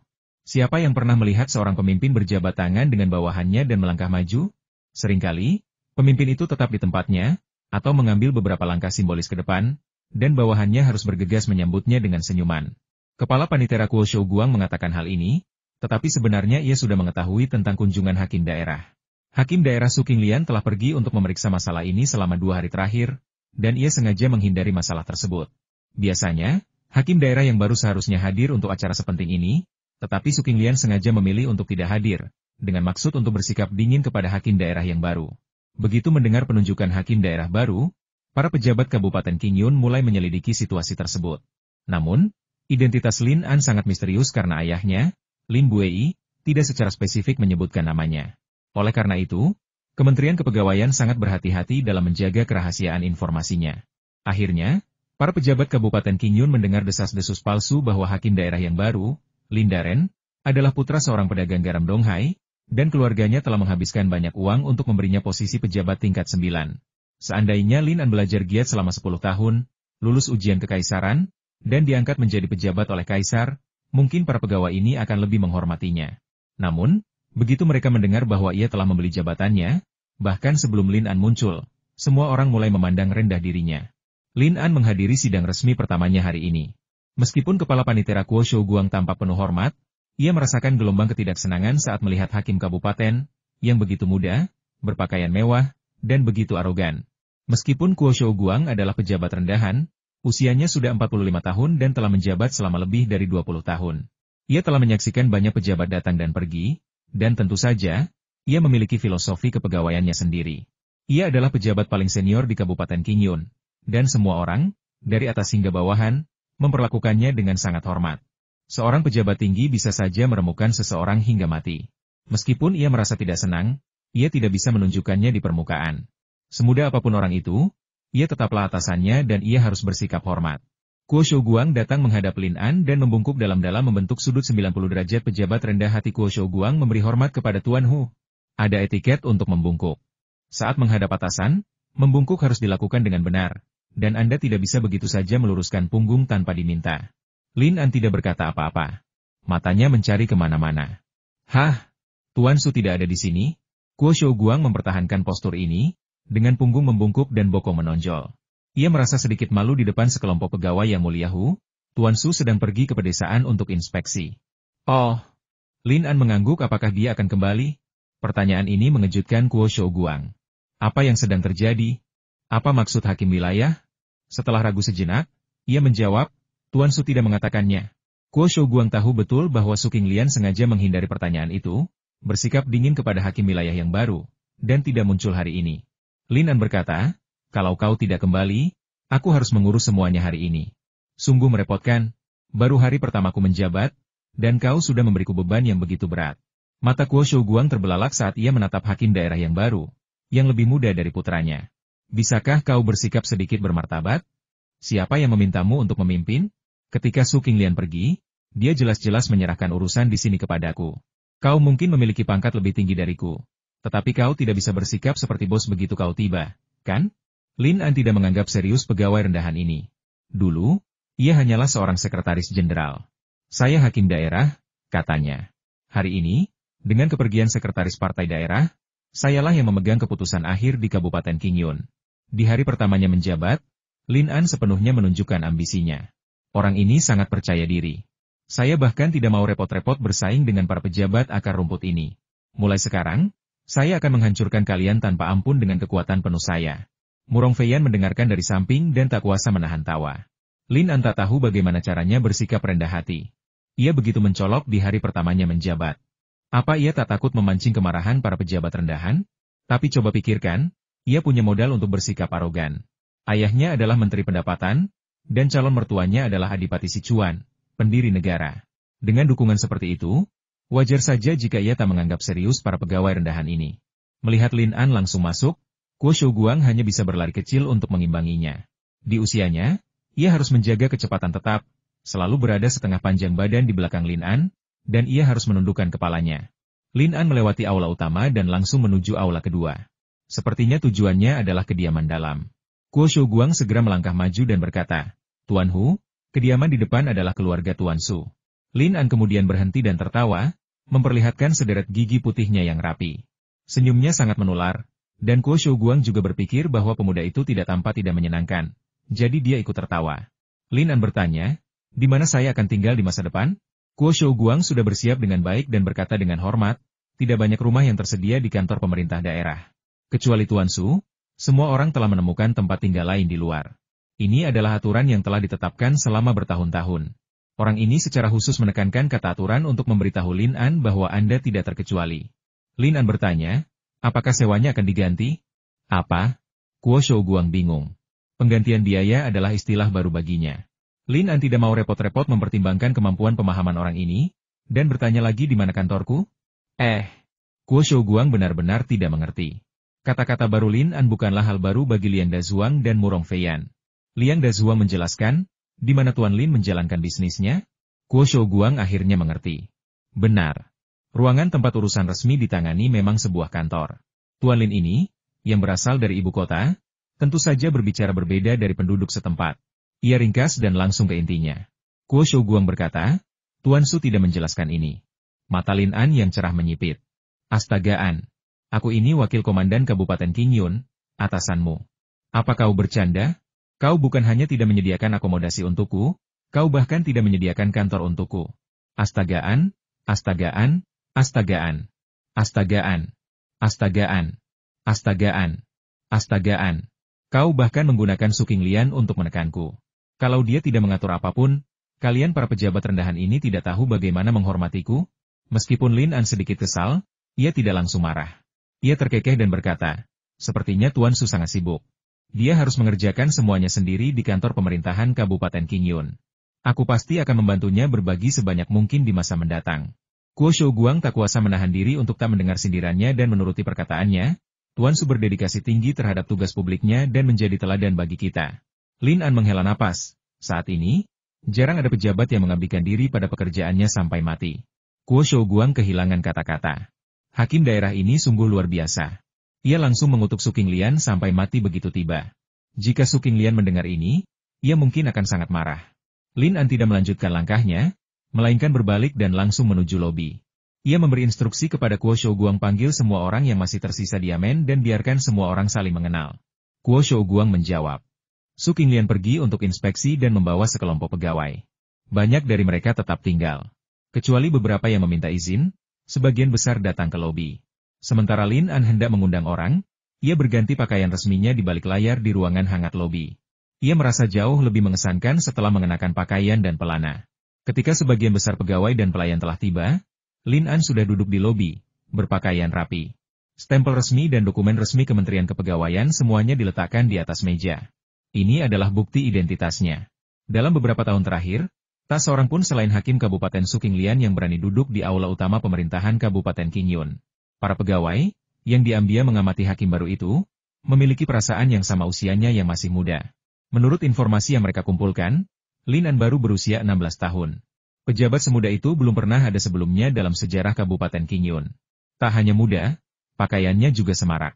Siapa yang pernah melihat seorang pemimpin berjabat tangan dengan bawahannya dan melangkah maju? Seringkali, pemimpin itu tetap di tempatnya, atau mengambil beberapa langkah simbolis ke depan, dan bawahannya harus bergegas menyambutnya dengan senyuman. Kepala panitera Kuo Shouguang mengatakan hal ini, tetapi sebenarnya ia sudah mengetahui tentang kunjungan hakim daerah. Hakim daerah Su Qinglian telah pergi untuk memeriksa masalah ini selama 2 hari terakhir, dan ia sengaja menghindari masalah tersebut. Biasanya, hakim daerah yang baru seharusnya hadir untuk acara sepenting ini, tetapi Su Qinglian sengaja memilih untuk tidak hadir, dengan maksud untuk bersikap dingin kepada hakim daerah yang baru. Begitu mendengar penunjukan hakim daerah baru, para pejabat Kabupaten Qingyun mulai menyelidiki situasi tersebut. Namun, identitas Lin An sangat misterius karena ayahnya, Lin Buei, tidak secara spesifik menyebutkan namanya. Oleh karena itu, Kementerian Kepegawaian sangat berhati-hati dalam menjaga kerahasiaan informasinya. Akhirnya, para pejabat Kabupaten Qingyun mendengar desas-desus palsu bahwa hakim daerah yang baru, Lin Daren, adalah putra seorang pedagang garam Donghai, dan keluarganya telah menghabiskan banyak uang untuk memberinya posisi pejabat tingkat 9. Seandainya Lin An belajar giat selama 10 tahun, lulus ujian kekaisaran, dan diangkat menjadi pejabat oleh kaisar, mungkin para pegawai ini akan lebih menghormatinya. Namun, begitu mereka mendengar bahwa ia telah membeli jabatannya, bahkan sebelum Lin An muncul, semua orang mulai memandang rendah dirinya. Lin An menghadiri sidang resmi pertamanya hari ini. Meskipun kepala panitera Kuo Shouguang tampak penuh hormat, ia merasakan gelombang ketidaksenangan saat melihat hakim kabupaten, yang begitu muda, berpakaian mewah, dan begitu arogan. Meskipun Kuo Shouguang adalah pejabat rendahan, usianya sudah 45 tahun dan telah menjabat selama lebih dari 20 tahun. Ia telah menyaksikan banyak pejabat datang dan pergi, dan tentu saja, ia memiliki filosofi kepegawaiannya sendiri. Ia adalah pejabat paling senior di Kabupaten Qingyun, dan semua orang, dari atas hingga bawahan, memperlakukannya dengan sangat hormat. Seorang pejabat tinggi bisa saja meremukkan seseorang hingga mati. Meskipun ia merasa tidak senang, ia tidak bisa menunjukkannya di permukaan. Semudah apapun orang itu, ia tetaplah atasannya dan ia harus bersikap hormat. Kuo Shouguang datang menghadap Lin An dan membungkuk dalam-dalam membentuk sudut 90 derajat. Pejabat rendah hati Kuo Shouguang memberi hormat kepada Tuan Hu. Ada etiket untuk membungkuk. Saat menghadap atasan, membungkuk harus dilakukan dengan benar, dan Anda tidak bisa begitu saja meluruskan punggung tanpa diminta. Lin An tidak berkata apa-apa. Matanya mencari kemana-mana. "Hah? Tuan Su tidak ada di sini?" Kuo Shouguang mempertahankan postur ini, dengan punggung membungkuk dan bokong menonjol. Ia merasa sedikit malu di depan sekelompok pegawai yang mulia. Tuan Su sedang pergi ke pedesaan untuk inspeksi. "Oh." Lin An mengangguk. Apakah dia akan kembali? Pertanyaan ini mengejutkan Kuo Shouguang. Apa yang sedang terjadi? Apa maksud hakim wilayah? Setelah ragu sejenak, ia menjawab, Tuan Su tidak mengatakannya. Kuo Shouguang tahu betul bahwa Su Qinglian sengaja menghindari pertanyaan itu, bersikap dingin kepada hakim wilayah yang baru, dan tidak muncul hari ini. Lin An berkata, kalau kau tidak kembali, aku harus mengurus semuanya hari ini. Sungguh merepotkan, baru hari pertamaku menjabat, dan kau sudah memberiku beban yang begitu berat. Mata Kuo Shouguang terbelalak saat ia menatap hakim daerah yang baru, yang lebih muda dari putranya. Bisakah kau bersikap sedikit bermartabat? Siapa yang memintamu untuk memimpin? Ketika Su Qinglian pergi, dia jelas-jelas menyerahkan urusan di sini kepadaku. Kau mungkin memiliki pangkat lebih tinggi dariku, tetapi kau tidak bisa bersikap seperti bos begitu kau tiba, kan? Lin An tidak menganggap serius pegawai rendahan ini. Dulu, ia hanyalah seorang sekretaris jenderal. Saya hakim daerah, katanya. Hari ini, dengan kepergian sekretaris partai daerah, sayalah yang memegang keputusan akhir di Kabupaten Qingyun. Di hari pertamanya menjabat, Lin An sepenuhnya menunjukkan ambisinya. Orang ini sangat percaya diri. Saya bahkan tidak mau repot-repot bersaing dengan para pejabat akar rumput ini. Mulai sekarang, saya akan menghancurkan kalian tanpa ampun dengan kekuatan penuh saya. Murong Feiyan mendengarkan dari samping dan tak kuasa menahan tawa. Lin An tak tahu bagaimana caranya bersikap rendah hati. Ia begitu mencolok di hari pertamanya menjabat. Apa ia tak takut memancing kemarahan para pejabat rendahan? Tapi coba pikirkan, ia punya modal untuk bersikap arogan. Ayahnya adalah Menteri Pendapatan, dan calon mertuanya adalah Adipati Sichuan, pendiri negara. Dengan dukungan seperti itu, wajar saja jika ia tak menganggap serius para pegawai rendahan ini. Melihat Lin An langsung masuk, Kuo Shouguang hanya bisa berlari kecil untuk mengimbanginya. Di usianya, ia harus menjaga kecepatan tetap, selalu berada setengah panjang badan di belakang Lin An, dan ia harus menundukkan kepalanya. Lin An melewati aula utama dan langsung menuju aula kedua. Sepertinya tujuannya adalah kediaman dalam. Kuo Shouguang segera melangkah maju dan berkata, Tuan Hu, kediaman di depan adalah keluarga Tuan Su. Lin An kemudian berhenti dan tertawa, memperlihatkan sederet gigi putihnya yang rapi. Senyumnya sangat menular, dan Kuo Shouguang juga berpikir bahwa pemuda itu tidak tampak tidak menyenangkan, jadi dia ikut tertawa. Lin An bertanya, di mana saya akan tinggal di masa depan? Kuo Shouguang sudah bersiap dengan baik dan berkata dengan hormat, tidak banyak rumah yang tersedia di kantor pemerintah daerah. Kecuali Tuan Su, semua orang telah menemukan tempat tinggal lain di luar. Ini adalah aturan yang telah ditetapkan selama bertahun-tahun. Orang ini secara khusus menekankan kata aturan untuk memberitahu Lin An bahwa Anda tidak terkecuali. Lin An bertanya, apakah sewanya akan diganti? Apa? Kuo Shouguang bingung. Penggantian biaya adalah istilah baru baginya. Lin An tidak mau repot-repot mempertimbangkan kemampuan pemahaman orang ini, dan bertanya lagi di mana kantorku? Kuo Shouguang benar-benar tidak mengerti. Kata-kata baru Lin An bukanlah hal baru bagi Liang Dazuang dan Murong Feiyan. Liang Dazuang menjelaskan, di mana Tuan Lin menjalankan bisnisnya? Kuo Shouguang akhirnya mengerti. Benar. Ruangan tempat urusan resmi ditangani memang sebuah kantor. Tuan Lin ini, yang berasal dari ibu kota, tentu saja berbicara berbeda dari penduduk setempat. Ia ringkas dan langsung ke intinya. Kuo Shouguang berkata, Tuan Su tidak menjelaskan ini. Mata Lin An yang cerah menyipit. Astagaan. Aku ini wakil komandan Kabupaten Qingyun, atasanmu. Apa kau bercanda? Kau bukan hanya tidak menyediakan akomodasi untukku, kau bahkan tidak menyediakan kantor untukku. Astagaan, astagaan, astagaan, astagaan, astagaan, astagaan, astagaan. Kau bahkan menggunakan Su Qinglian untuk menekanku. Kalau dia tidak mengatur apapun, kalian para pejabat rendahan ini tidak tahu bagaimana menghormatiku? Meskipun Lin An sedikit kesal, ia tidak langsung marah. Ia terkekeh dan berkata, sepertinya Tuan Su sangat sibuk. Dia harus mengerjakan semuanya sendiri di kantor pemerintahan Kabupaten Qingyun. Aku pasti akan membantunya berbagi sebanyak mungkin di masa mendatang. Kuo Shouguang tak kuasa menahan diri untuk tak mendengar sindirannya dan menuruti perkataannya. Tuan Su berdedikasi tinggi terhadap tugas publiknya dan menjadi teladan bagi kita. Lin An menghela napas. Saat ini, jarang ada pejabat yang mengabdikan diri pada pekerjaannya sampai mati. Kuo Shouguang kehilangan kata-kata. Hakim daerah ini sungguh luar biasa. Ia langsung mengutuk Su Qinglian sampai mati begitu tiba. Jika Su Qinglian mendengar ini, ia mungkin akan sangat marah. Lin An tidak melanjutkan langkahnya, melainkan berbalik dan langsung menuju lobi. Ia memberi instruksi kepada Kuo Shouguang panggil semua orang yang masih tersisa di Yamen dan biarkan semua orang saling mengenal. Kuo Shouguang menjawab. Su Qinglian pergi untuk inspeksi dan membawa sekelompok pegawai. Banyak dari mereka tetap tinggal. Kecuali beberapa yang meminta izin, sebagian besar datang ke lobi. Sementara Lin An hendak mengundang orang, Ia berganti pakaian resminya di balik layar di ruangan hangat lobi. Ia merasa jauh lebih mengesankan setelah mengenakan pakaian dan pelana. Ketika sebagian besar pegawai dan pelayan telah tiba, Lin An sudah duduk di lobi, berpakaian rapi. Stempel resmi dan dokumen resmi Kementerian Kepegawaian semuanya diletakkan di atas meja. Ini adalah bukti identitasnya. Dalam beberapa tahun terakhir, tak seorang pun selain Hakim Kabupaten Sukinglian yang berani duduk di aula utama pemerintahan Kabupaten Qingyun. Para pegawai, yang diam-diam mengamati hakim baru itu, memiliki perasaan yang sama usianya yang masih muda. Menurut informasi yang mereka kumpulkan, Lin An baru berusia 16 tahun. Pejabat semuda itu belum pernah ada sebelumnya dalam sejarah Kabupaten Qingyun. Tak hanya muda, pakaiannya juga semarak.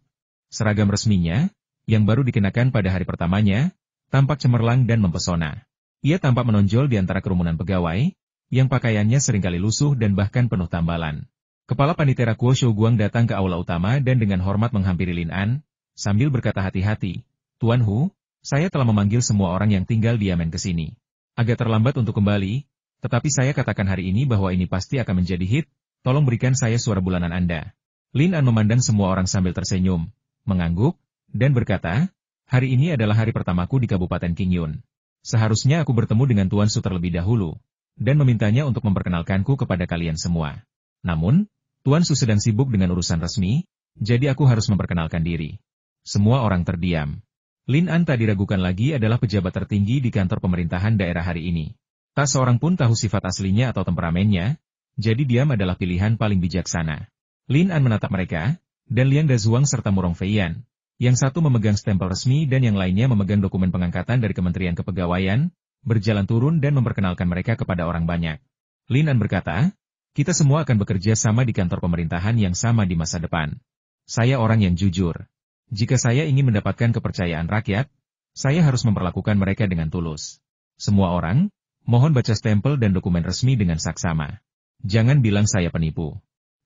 Seragam resminya, yang baru dikenakan pada hari pertamanya, tampak cemerlang dan mempesona. Ia tampak menonjol di antara kerumunan pegawai, yang pakaiannya seringkali lusuh dan bahkan penuh tambalan. Kepala Panitera Kuo Shouguang datang ke aula utama dan dengan hormat menghampiri Lin An, sambil berkata hati-hati, "Tuan Hu, saya telah memanggil semua orang yang tinggal di Yamen ke sini. Agak terlambat untuk kembali, tetapi saya katakan hari ini bahwa ini pasti akan menjadi hit, tolong berikan saya suara bulanan Anda." Lin An memandang semua orang sambil tersenyum, mengangguk, dan berkata, "Hari ini adalah hari pertamaku di Kabupaten Qingyun. Seharusnya aku bertemu dengan Tuan Su terlebih dahulu, dan memintanya untuk memperkenalkanku kepada kalian semua. Namun, Tuan Su sedang sibuk dengan urusan resmi, jadi aku harus memperkenalkan diri." Semua orang terdiam. Lin An tak diragukan lagi adalah pejabat tertinggi di kantor pemerintahan daerah hari ini. Tak seorang pun tahu sifat aslinya atau temperamennya, jadi diam adalah pilihan paling bijaksana. Lin An menatap mereka, dan Liang Dazuang serta Murong Feiyan, yang satu memegang stempel resmi dan yang lainnya memegang dokumen pengangkatan dari Kementerian Kepegawaian, berjalan turun dan memperkenalkan mereka kepada orang banyak. Lin An berkata, "Kita semua akan bekerja sama di kantor pemerintahan yang sama di masa depan. Saya orang yang jujur. Jika saya ingin mendapatkan kepercayaan rakyat, saya harus memperlakukan mereka dengan tulus. Semua orang, mohon baca stempel dan dokumen resmi dengan saksama. Jangan bilang saya penipu."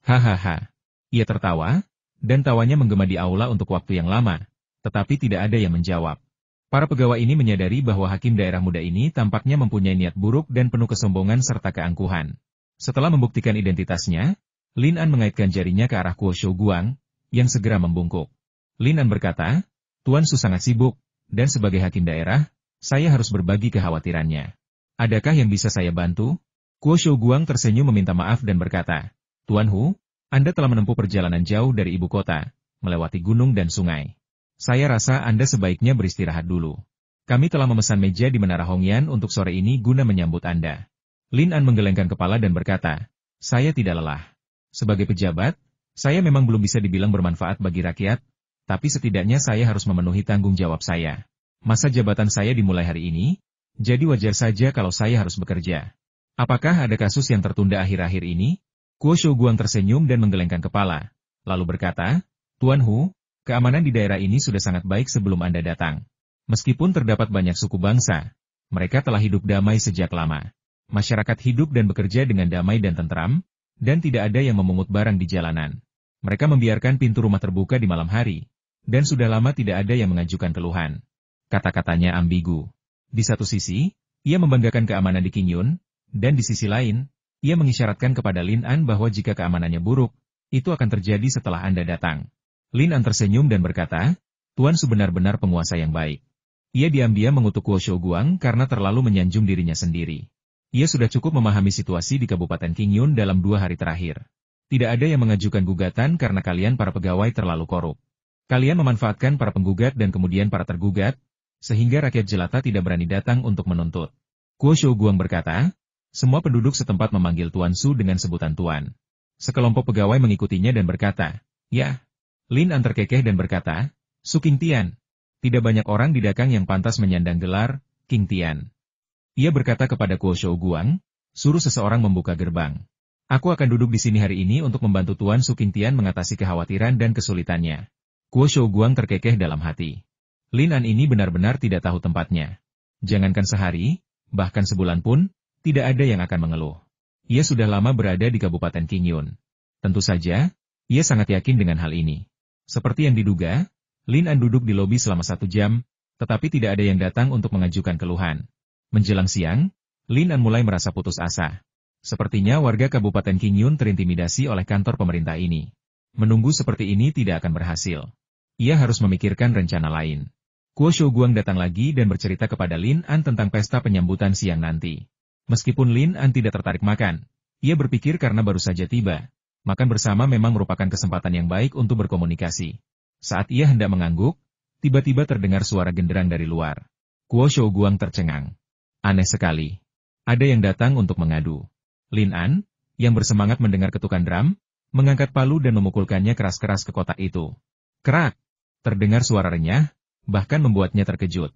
Hahaha. Ia tertawa, dan tawanya menggema di aula untuk waktu yang lama, tetapi tidak ada yang menjawab. Para pegawai ini menyadari bahwa hakim daerah muda ini tampaknya mempunyai niat buruk dan penuh kesombongan serta keangkuhan. Setelah membuktikan identitasnya, Lin An mengaitkan jarinya ke arah Kuo Shouguang, yang segera membungkuk. Lin An berkata, "Tuan Su sangat sibuk, dan sebagai hakim daerah, saya harus berbagi kekhawatirannya. Adakah yang bisa saya bantu?" Kuo Shouguang tersenyum meminta maaf dan berkata, "Tuan Hu, Anda telah menempuh perjalanan jauh dari ibu kota, melewati gunung dan sungai. Saya rasa Anda sebaiknya beristirahat dulu. Kami telah memesan meja di Menara Hongyan untuk sore ini guna menyambut Anda." Lin An menggelengkan kepala dan berkata, "Saya tidak lelah. Sebagai pejabat, saya memang belum bisa dibilang bermanfaat bagi rakyat, tapi setidaknya saya harus memenuhi tanggung jawab saya. Masa jabatan saya dimulai hari ini, jadi wajar saja kalau saya harus bekerja. Apakah ada kasus yang tertunda akhir-akhir ini?" Kuo Shouguang tersenyum dan menggelengkan kepala, lalu berkata, "Tuan Hu, keamanan di daerah ini sudah sangat baik sebelum Anda datang. Meskipun terdapat banyak suku bangsa, mereka telah hidup damai sejak lama. Masyarakat hidup dan bekerja dengan damai dan tentram, dan tidak ada yang memungut barang di jalanan. Mereka membiarkan pintu rumah terbuka di malam hari, dan sudah lama tidak ada yang mengajukan keluhan." Kata-katanya ambigu. Di satu sisi, ia membanggakan keamanan di Qingyun, dan di sisi lain, ia mengisyaratkan kepada Lin An bahwa jika keamanannya buruk, itu akan terjadi setelah Anda datang. Lin An tersenyum dan berkata, "Tuan Su benar-benar penguasa yang baik." Ia diam-diam mengutuk Kuo Shouguang karena terlalu menyanjung dirinya sendiri. Ia sudah cukup memahami situasi di Kabupaten Qingyun dalam 2 hari terakhir. Tidak ada yang mengajukan gugatan karena kalian para pegawai terlalu korup. Kalian memanfaatkan para penggugat dan kemudian para tergugat, sehingga rakyat jelata tidak berani datang untuk menuntut. Kuo Shouguang berkata, semua penduduk setempat memanggil Tuan Su dengan sebutan Tuan. Sekelompok pegawai mengikutinya dan berkata, "Ya." Lin An terkekeh dan berkata, "Su King Tian." Tidak banyak orang di Dakang yang pantas menyandang gelar King Tian. Ia berkata kepada Kuo Shouguang, "Suruh seseorang membuka gerbang. Aku akan duduk di sini hari ini untuk membantu Tuan Su King Tian mengatasi kekhawatiran dan kesulitannya." Kuo Shouguang terkekeh dalam hati. Lin An ini benar-benar tidak tahu tempatnya. Jangankan sehari, bahkan sebulan pun, tidak ada yang akan mengeluh. Ia sudah lama berada di Kabupaten Qingyun. Tentu saja, ia sangat yakin dengan hal ini. Seperti yang diduga, Lin An duduk di lobi selama 1 jam, tetapi tidak ada yang datang untuk mengajukan keluhan. Menjelang siang, Lin An mulai merasa putus asa. Sepertinya warga Kabupaten Qingyun terintimidasi oleh kantor pemerintah ini. Menunggu seperti ini tidak akan berhasil. Ia harus memikirkan rencana lain. Kuo Shouguang datang lagi dan bercerita kepada Lin An tentang pesta penyambutan siang nanti. Meskipun Lin An tidak tertarik makan, ia berpikir karena baru saja tiba, makan bersama memang merupakan kesempatan yang baik untuk berkomunikasi. Saat ia hendak mengangguk, tiba-tiba terdengar suara genderang dari luar. Kuo Shouguang tercengang. Aneh sekali. Ada yang datang untuk mengadu. Lin An, yang bersemangat mendengar ketukan drum, mengangkat palu dan memukulkannya keras-keras ke kotak itu. Kerak! Terdengar suara renyah, bahkan membuatnya terkejut.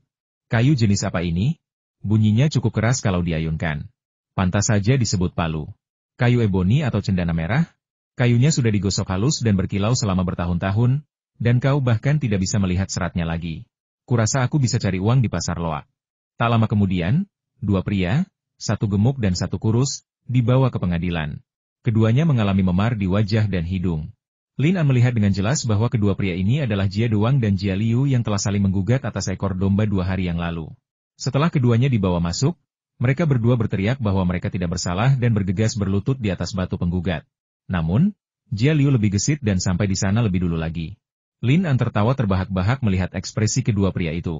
Kayu jenis apa ini? Bunyinya cukup keras kalau diayunkan. Pantas saja disebut palu. Kayu eboni atau cendana merah? Kayunya sudah digosok halus dan berkilau selama bertahun-tahun, dan kau bahkan tidak bisa melihat seratnya lagi. Kurasa aku bisa cari uang di pasar loak. Tak lama kemudian, dua pria, satu gemuk dan satu kurus, dibawa ke pengadilan. Keduanya mengalami memar di wajah dan hidung. Lin An melihat dengan jelas bahwa kedua pria ini adalah Jia Doang dan Jia Liu yang telah saling menggugat atas ekor domba 2 hari yang lalu. Setelah keduanya dibawa masuk, mereka berdua berteriak bahwa mereka tidak bersalah dan bergegas berlutut di atas batu penggugat. Namun, Jia Liu lebih gesit dan sampai di sana lebih dulu lagi. Lin An tertawa terbahak-bahak melihat ekspresi kedua pria itu.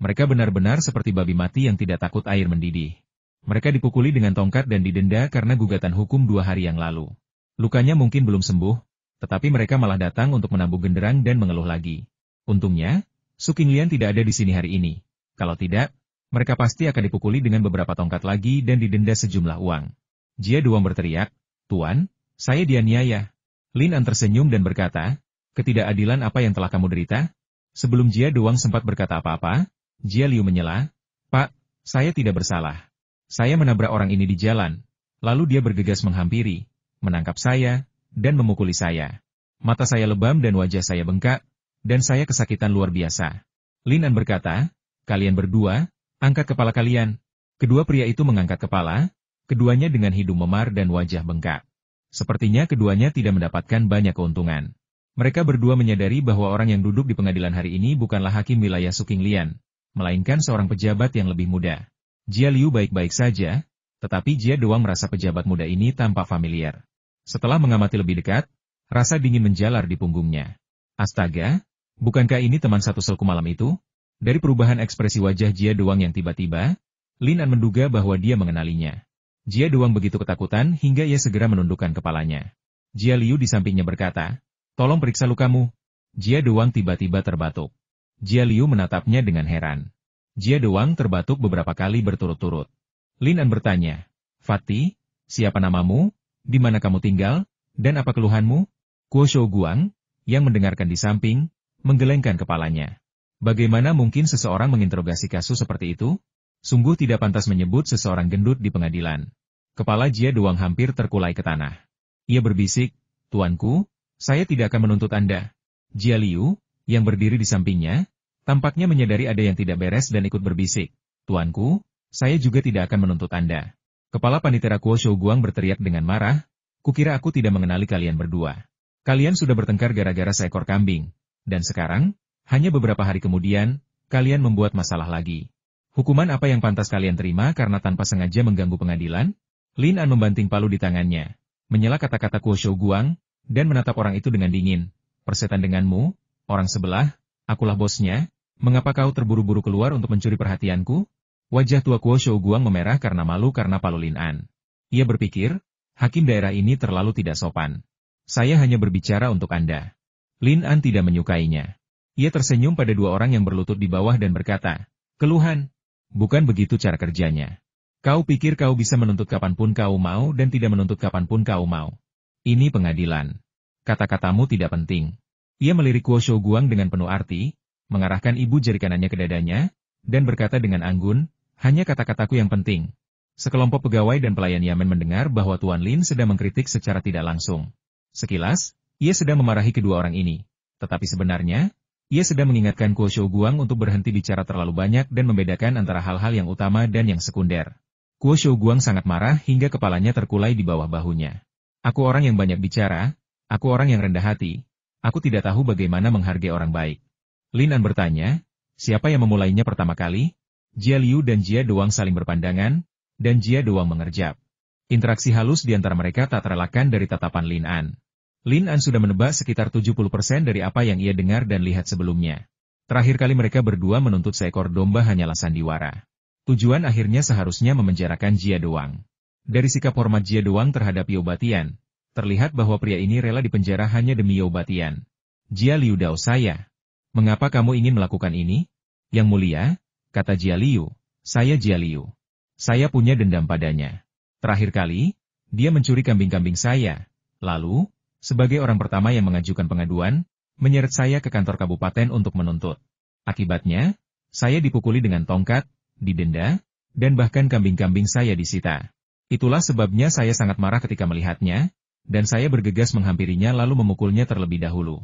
Mereka benar-benar seperti babi mati yang tidak takut air mendidih. Mereka dipukuli dengan tongkat dan didenda karena gugatan hukum 2 hari yang lalu. Lukanya mungkin belum sembuh, tetapi mereka malah datang untuk menambung genderang dan mengeluh lagi. Untungnya, Su Qinglian tidak ada di sini hari ini. Kalau tidak, mereka pasti akan dipukuli dengan beberapa tongkat lagi dan didenda sejumlah uang. Jia Doang berteriak, "Tuan, saya dianiaya." Lin An tersenyum dan berkata, "Ketidakadilan apa yang telah kamu derita?" Sebelum Jia Doang sempat berkata apa-apa, Jia Liu menyela, "Pak, saya tidak bersalah. Saya menabrak orang ini di jalan." Lalu dia bergegas menghampiri, menangkap saya, dan memukuli saya. Mata saya lebam dan wajah saya bengkak, dan saya kesakitan luar biasa. Lin An berkata, "Kalian berdua, angkat kepala kalian." Kedua pria itu mengangkat kepala, keduanya dengan hidung memar dan wajah bengkak. Sepertinya keduanya tidak mendapatkan banyak keuntungan. Mereka berdua menyadari bahwa orang yang duduk di pengadilan hari ini bukanlah hakim wilayah Su Qinglian, melainkan seorang pejabat yang lebih muda. Jia Liu baik-baik saja, tetapi Jia Doang merasa pejabat muda ini tampak familiar. Setelah mengamati lebih dekat, rasa dingin menjalar di punggungnya. Astaga, bukankah ini teman satu selku malam itu? Dari perubahan ekspresi wajah Jia Doang yang tiba-tiba, Lin An menduga bahwa dia mengenalinya. Jia Doang begitu ketakutan hingga ia segera menundukkan kepalanya. Jia Liu di sampingnya berkata, "Tolong periksa lukamu." Jia Doang tiba-tiba terbatuk. Jia Liu menatapnya dengan heran. Jia Doang terbatuk beberapa kali berturut-turut. Lin An bertanya, "Fatih, siapa namamu? Di mana kamu tinggal, dan apa keluhanmu?" Kuo Shouguang, yang mendengarkan di samping, menggelengkan kepalanya. Bagaimana mungkin seseorang menginterogasi kasus seperti itu? Sungguh tidak pantas menyebut seseorang gendut di pengadilan. Kepala Jia Doang hampir terkulai ke tanah. Ia berbisik, "Tuanku, saya tidak akan menuntut Anda." Jia Liu, yang berdiri di sampingnya, tampaknya menyadari ada yang tidak beres dan ikut berbisik, "Tuanku, saya juga tidak akan menuntut Anda." Kepala panitera Kuo Shouguang berteriak dengan marah, "Kukira aku tidak mengenali kalian berdua. Kalian sudah bertengkar gara-gara seekor kambing, dan sekarang, hanya beberapa hari kemudian, kalian membuat masalah lagi. Hukuman apa yang pantas kalian terima karena tanpa sengaja mengganggu pengadilan?" Lin An membanting palu di tangannya, menyela kata-kata Kuo Shouguang, dan menatap orang itu dengan dingin. "Persetan denganmu, orang sebelah, akulah bosnya, mengapa kau terburu-buru keluar untuk mencuri perhatianku?" Wajah tua Kuo Shouguang memerah karena malu karena palu Lin An. Ia berpikir, hakim daerah ini terlalu tidak sopan. "Saya hanya berbicara untuk Anda." Lin An tidak menyukainya. Ia tersenyum pada dua orang yang berlutut di bawah dan berkata, "Keluhan? Bukan begitu cara kerjanya. Kau pikir kau bisa menuntut kapanpun kau mau dan tidak menuntut kapanpun kau mau. Ini pengadilan. Kata-katamu tidak penting." Ia melirik Kuo Shouguang dengan penuh arti, mengarahkan ibu jari kanannya ke dadanya, dan berkata dengan anggun, "Hanya kata-kataku yang penting." Sekelompok pegawai dan pelayan Yamen mendengar bahwa Tuan Lin sedang mengkritik secara tidak langsung. Sekilas, ia sedang memarahi kedua orang ini. Tetapi sebenarnya, ia sedang mengingatkan Kuo Shouguang untuk berhenti bicara terlalu banyak dan membedakan antara hal-hal yang utama dan yang sekunder. Kuo Shouguang sangat marah hingga kepalanya terkulai di bawah bahunya. "Aku orang yang banyak bicara, aku orang yang rendah hati, aku tidak tahu bagaimana menghargai orang baik." Lin An bertanya, "Siapa yang memulainya pertama kali?" Jia Liu dan Jia Doang saling berpandangan, dan Jia Doang mengerjap. Interaksi halus di antara mereka tak terelakkan dari tatapan Lin An. Lin An sudah menebak sekitar 70% dari apa yang ia dengar dan lihat sebelumnya. Terakhir kali mereka berdua menuntut seekor domba hanyalah sandiwara. Tujuan akhirnya seharusnya memenjarakan Jia Doang. Dari sikap hormat Jia Doang terhadap Yao Batian, terlihat bahwa pria ini rela dipenjara hanya demi Yao Batian. Jia Liu Dao saya. Mengapa kamu ingin melakukan ini? Yang mulia, kata Jia Liu. Saya Jia Liu. Saya punya dendam padanya. Terakhir kali, dia mencuri kambing-kambing saya. Lalu, sebagai orang pertama yang mengajukan pengaduan, menyeret saya ke kantor kabupaten untuk menuntut. Akibatnya, saya dipukuli dengan tongkat, didenda, dan bahkan kambing-kambing saya disita. Itulah sebabnya saya sangat marah ketika melihatnya, dan saya bergegas menghampirinya lalu memukulnya terlebih dahulu.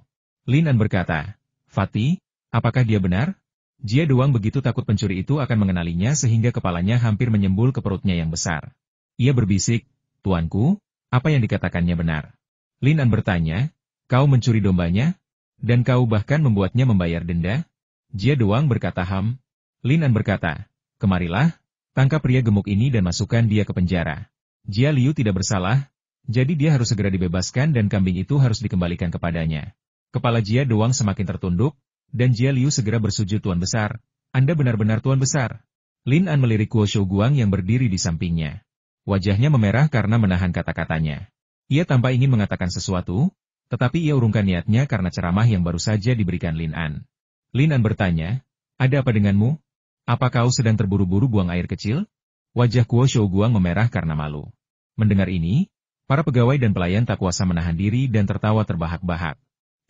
Lin An berkata, Fatih, apakah dia benar? Jia Doang begitu takut pencuri itu akan mengenalinya sehingga kepalanya hampir menyembul ke perutnya yang besar. Ia berbisik, Tuanku, apa yang dikatakannya benar? Lin An bertanya, kau mencuri dombanya? Dan kau bahkan membuatnya membayar denda? Jia Doang berkata Lin An berkata, kemarilah, tangkap pria gemuk ini dan masukkan dia ke penjara. Jia Liu tidak bersalah, jadi dia harus segera dibebaskan dan kambing itu harus dikembalikan kepadanya. Kepala Jia Doang semakin tertunduk, dan Jia Liu segera bersujud Tuan Besar. Anda benar-benar Tuan Besar. Lin An melirik Guo Shouguang yang berdiri di sampingnya. Wajahnya memerah karena menahan kata-katanya. Ia tampak ingin mengatakan sesuatu, tetapi ia urungkan niatnya karena ceramah yang baru saja diberikan Lin An. Lin An bertanya, ada apa denganmu? Apa kau sedang terburu-buru buang air kecil? Wajah Guo Shouguang memerah karena malu. Mendengar ini, para pegawai dan pelayan tak kuasa menahan diri dan tertawa terbahak-bahak.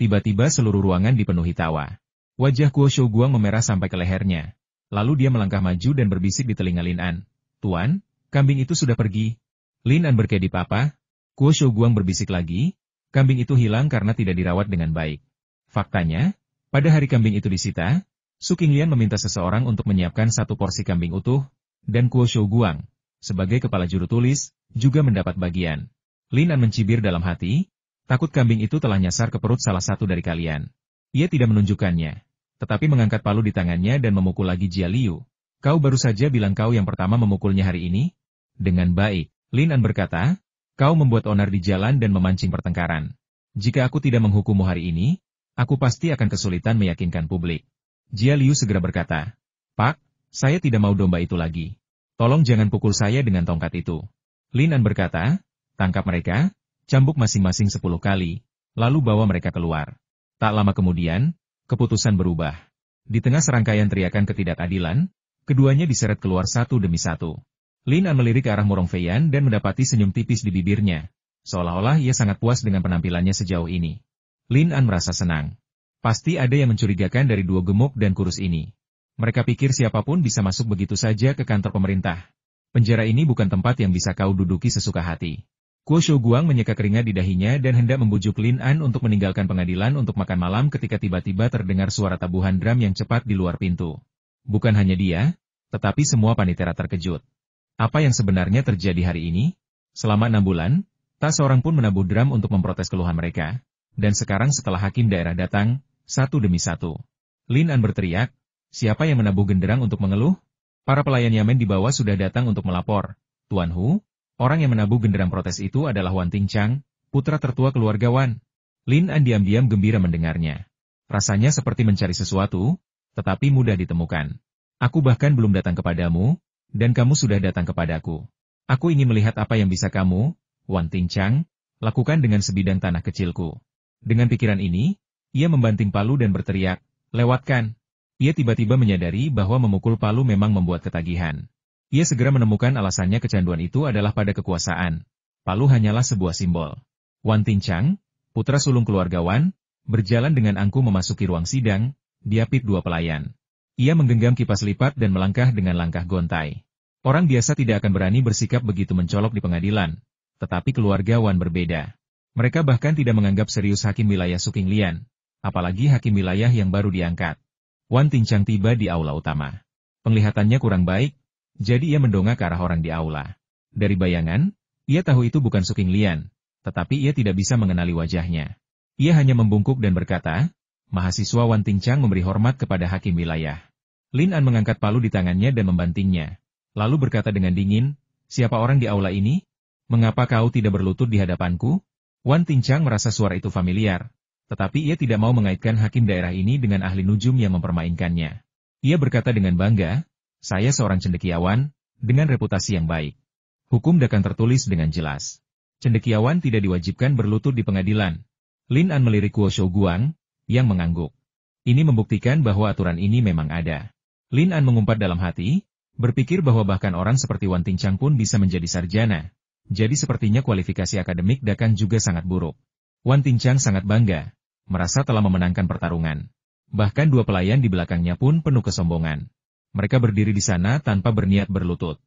Tiba-tiba seluruh ruangan dipenuhi tawa. Wajah Guo Shouguang memerah sampai ke lehernya. Lalu dia melangkah maju dan berbisik di telinga Lin An. Tuan, kambing itu sudah pergi. Lin An berkedip apa? Guo Shouguang berbisik lagi, kambing itu hilang karena tidak dirawat dengan baik. Faktanya, pada hari kambing itu disita, Su Qinglian meminta seseorang untuk menyiapkan 1 porsi kambing utuh, dan Guo Shouguang, sebagai kepala juru tulis, juga mendapat bagian. Lin An mencibir dalam hati, takut kambing itu telah nyasar ke perut salah satu dari kalian. Ia tidak menunjukkannya, tetapi mengangkat palu di tangannya dan memukul lagi Jia Liu. Kau baru saja bilang kau yang pertama memukulnya hari ini? Dengan baik, Lin An berkata, kau membuat onar di jalan dan memancing pertengkaran. Jika aku tidak menghukummu hari ini, aku pasti akan kesulitan meyakinkan publik. Jia Liu segera berkata, Pak, saya tidak mau domba itu lagi. Tolong jangan pukul saya dengan tongkat itu. Lin An berkata, tangkap mereka, cambuk masing-masing 10 kali, lalu bawa mereka keluar. Tak lama kemudian, keputusan berubah. Di tengah serangkaian teriakan ketidakadilan, keduanya diseret keluar satu demi satu. Lin An melirik ke arah Murong Feiyan dan mendapati senyum tipis di bibirnya, seolah-olah ia sangat puas dengan penampilannya sejauh ini. Lin An merasa senang. Pasti ada yang mencurigakan dari 2 gemuk dan kurus ini. Mereka pikir siapapun bisa masuk begitu saja ke kantor pemerintah. Penjara ini bukan tempat yang bisa kau duduki sesuka hati. Guo Shouguang menyeka keringat di dahinya dan hendak membujuk Lin An untuk meninggalkan pengadilan untuk makan malam ketika tiba-tiba terdengar suara tabuhan drum yang cepat di luar pintu. Bukan hanya dia, tetapi semua panitera terkejut. Apa yang sebenarnya terjadi hari ini? Selama 6 bulan, tak seorang pun menabuh drum untuk memprotes keluhan mereka. Dan sekarang setelah hakim daerah datang, satu demi satu. Lin An berteriak, siapa yang menabuh genderang untuk mengeluh? Para pelayan Yamen di bawah sudah datang untuk melapor. Tuan Hu, orang yang menabuh genderang protes itu adalah Wan Tingchang, putra tertua keluarga Wan. Lin An diam-diam gembira mendengarnya. Rasanya seperti mencari sesuatu, tetapi mudah ditemukan. Aku bahkan belum datang kepadamu, dan kamu sudah datang kepadaku. Aku ingin melihat apa yang bisa kamu, Wan Tingchang, lakukan dengan sebidang tanah kecilku. Dengan pikiran ini, ia membanting palu dan berteriak, lewatkan. Ia tiba-tiba menyadari bahwa memukul palu memang membuat ketagihan. Ia segera menemukan alasannya kecanduan itu adalah pada kekuasaan. Palu hanyalah sebuah simbol. Wan Tingchang, putra sulung keluarga Wan, berjalan dengan angkuh memasuki ruang sidang, diapit 2 pelayan. Ia menggenggam kipas lipat dan melangkah dengan langkah gontai. Orang biasa tidak akan berani bersikap begitu mencolok di pengadilan, tetapi keluarga Wan berbeda. Mereka bahkan tidak menganggap serius hakim wilayah Su Qinglian, apalagi hakim wilayah yang baru diangkat. Wan Tingchang tiba di aula utama. Penglihatannya kurang baik, jadi ia mendongak ke arah orang di aula. Dari bayangan, ia tahu itu bukan Su Qinglian, tetapi ia tidak bisa mengenali wajahnya. Ia hanya membungkuk dan berkata, mahasiswa Wan Tingchang memberi hormat kepada hakim wilayah. Lin An mengangkat palu di tangannya dan membantingnya, lalu berkata dengan dingin, siapa orang di aula ini? Mengapa kau tidak berlutut di hadapanku? Wan Tincang merasa suara itu familiar, tetapi ia tidak mau mengaitkan hakim daerah ini dengan ahli nujum yang mempermainkannya. Ia berkata dengan bangga, saya seorang cendekiawan, dengan reputasi yang baik. Hukum akan tertulis dengan jelas. Cendekiawan tidak diwajibkan berlutut di pengadilan. Lin An melirik Guo Shouguang, yang mengangguk. Ini membuktikan bahwa aturan ini memang ada. Lin An mengumpat dalam hati, berpikir bahwa bahkan orang seperti Wan Tincang pun bisa menjadi sarjana. Jadi sepertinya kualifikasi akademik Dakan juga sangat buruk. Wan Tincang sangat bangga, merasa telah memenangkan pertarungan. Bahkan dua pelayan di belakangnya pun penuh kesombongan. Mereka berdiri di sana tanpa berniat berlutut.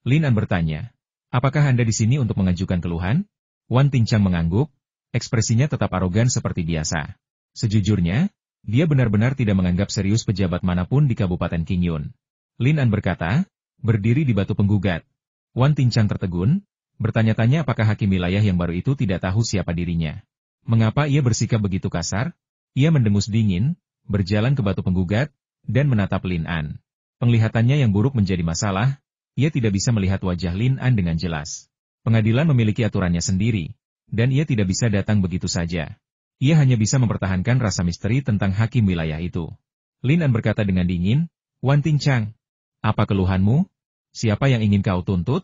Lin An bertanya, apakah Anda di sini untuk mengajukan keluhan? Wan Tincang mengangguk, ekspresinya tetap arogan seperti biasa. Sejujurnya, dia benar-benar tidak menganggap serius pejabat manapun di Kabupaten Qingyun. Lin An berkata, berdiri di batu penggugat. Wan Tincang tertegun, bertanya-tanya apakah hakim wilayah yang baru itu tidak tahu siapa dirinya. Mengapa ia bersikap begitu kasar? Ia mendengus dingin, berjalan ke batu penggugat, dan menatap Lin An. Penglihatannya yang buruk menjadi masalah, ia tidak bisa melihat wajah Lin An dengan jelas. Pengadilan memiliki aturannya sendiri, dan ia tidak bisa datang begitu saja. Ia hanya bisa mempertahankan rasa misteri tentang hakim wilayah itu. Lin An berkata dengan dingin, Wan Tincang, apa keluhanmu? Siapa yang ingin kau tuntut?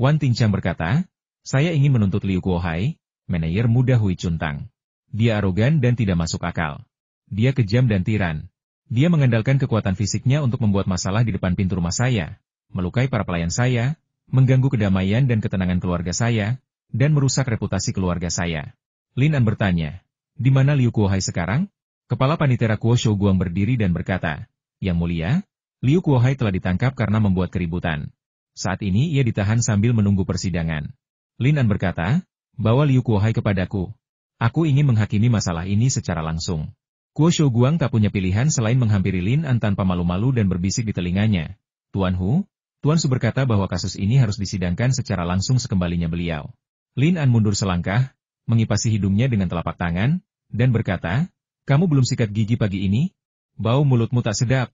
Wan Tincang berkata, saya ingin menuntut Liu Kuohai, manajer muda Hui Chuntang. Dia arogan dan tidak masuk akal. Dia kejam dan tiran. Dia mengandalkan kekuatan fisiknya untuk membuat masalah di depan pintu rumah saya, melukai para pelayan saya, mengganggu kedamaian dan ketenangan keluarga saya, dan merusak reputasi keluarga saya. Lin An bertanya, di mana Liu Kuohai sekarang? Kepala Panitera Guo Shouguang berdiri dan berkata, Yang Mulia, Liu Kuohai telah ditangkap karena membuat keributan. Saat ini ia ditahan sambil menunggu persidangan. Lin An berkata, bawa Liu Kuohai kepadaku. Aku ingin menghakimi masalah ini secara langsung. Guo Shouguang tak punya pilihan selain menghampiri Lin An tanpa malu-malu dan berbisik di telinganya. Tuan Hu, Tuan Su berkata bahwa kasus ini harus disidangkan secara langsung sekembalinya beliau. Lin An mundur selangkah, mengipasi hidungnya dengan telapak tangan, dan berkata, kamu belum sikat gigi pagi ini? Bau mulutmu tak sedap.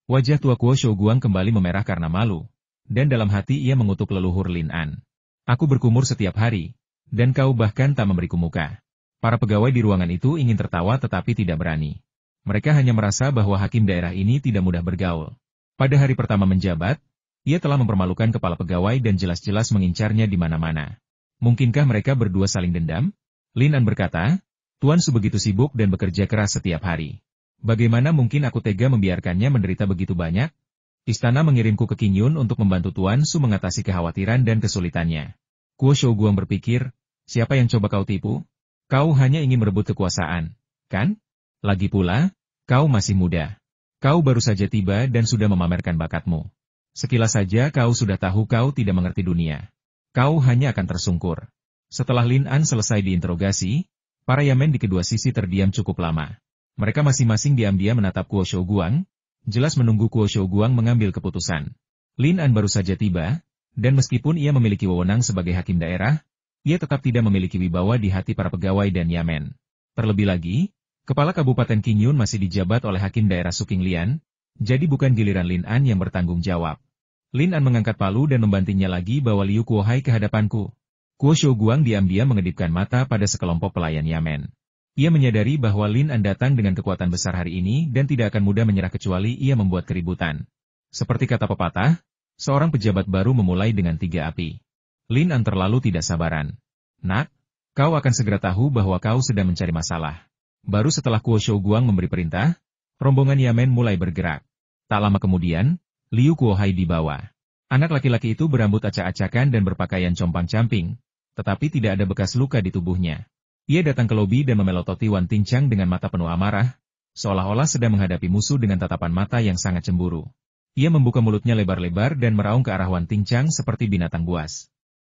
Wajah tua Guo Shouguang kembali memerah karena malu. Dan dalam hati ia mengutuk leluhur Lin An. Aku berkumur setiap hari, dan kau bahkan tak memberiku muka. Para pegawai di ruangan itu ingin tertawa tetapi tidak berani. Mereka hanya merasa bahwa hakim daerah ini tidak mudah bergaul. Pada hari pertama menjabat, ia telah mempermalukan kepala pegawai dan jelas-jelas mengincarnya di mana-mana. Mungkinkah mereka berdua saling dendam? Lin An berkata, Tuan Su begitu sibuk dan bekerja keras setiap hari. Bagaimana mungkin aku tega membiarkannya menderita begitu banyak? Istana mengirimku ke Qingyun untuk membantu Tuan Su mengatasi kekhawatiran dan kesulitannya. Guo Shouguang berpikir, siapa yang coba kau tipu? Kau hanya ingin merebut kekuasaan, kan? Lagi pula, kau masih muda. Kau baru saja tiba dan sudah memamerkan bakatmu. Sekilas saja kau sudah tahu kau tidak mengerti dunia. Kau hanya akan tersungkur. Setelah Lin An selesai diinterogasi, para Yamen di kedua sisi terdiam cukup lama. Mereka masing-masing diam-diam menatap Guo Shouguang, jelas menunggu Guo Shouguang mengambil keputusan. Lin An baru saja tiba, dan meskipun ia memiliki wewenang sebagai hakim daerah, ia tetap tidak memiliki wibawa di hati para pegawai dan Yamen. Terlebih lagi, kepala Kabupaten Qingyun masih dijabat oleh hakim daerah Suking Lian, jadi bukan giliran Lin An yang bertanggung jawab. Lin An mengangkat palu dan membantingnya lagi bawa Liu Kuohai ke hadapanku. Guo Shouguang diam-diam mengedipkan mata pada sekelompok pelayan Yamen. Ia menyadari bahwa Lin An datang dengan kekuatan besar hari ini dan tidak akan mudah menyerah kecuali ia membuat keributan. Seperti kata pepatah, seorang pejabat baru memulai dengan 3 api. Lin An terlalu tidak sabaran. Nak, kau akan segera tahu bahwa kau sedang mencari masalah. Baru setelah Guo Shouguang memberi perintah, rombongan Yamen mulai bergerak. Tak lama kemudian, Liu Kuohai dibawa. Anak laki-laki itu berambut acak-acakan dan berpakaian compang-camping, tetapi tidak ada bekas luka di tubuhnya. Ia datang ke lobi dan memelototi Wan Tincang dengan mata penuh amarah, seolah-olah sedang menghadapi musuh dengan tatapan mata yang sangat cemburu. Ia membuka mulutnya lebar-lebar dan meraung ke arah Wan Tincang seperti binatang buas.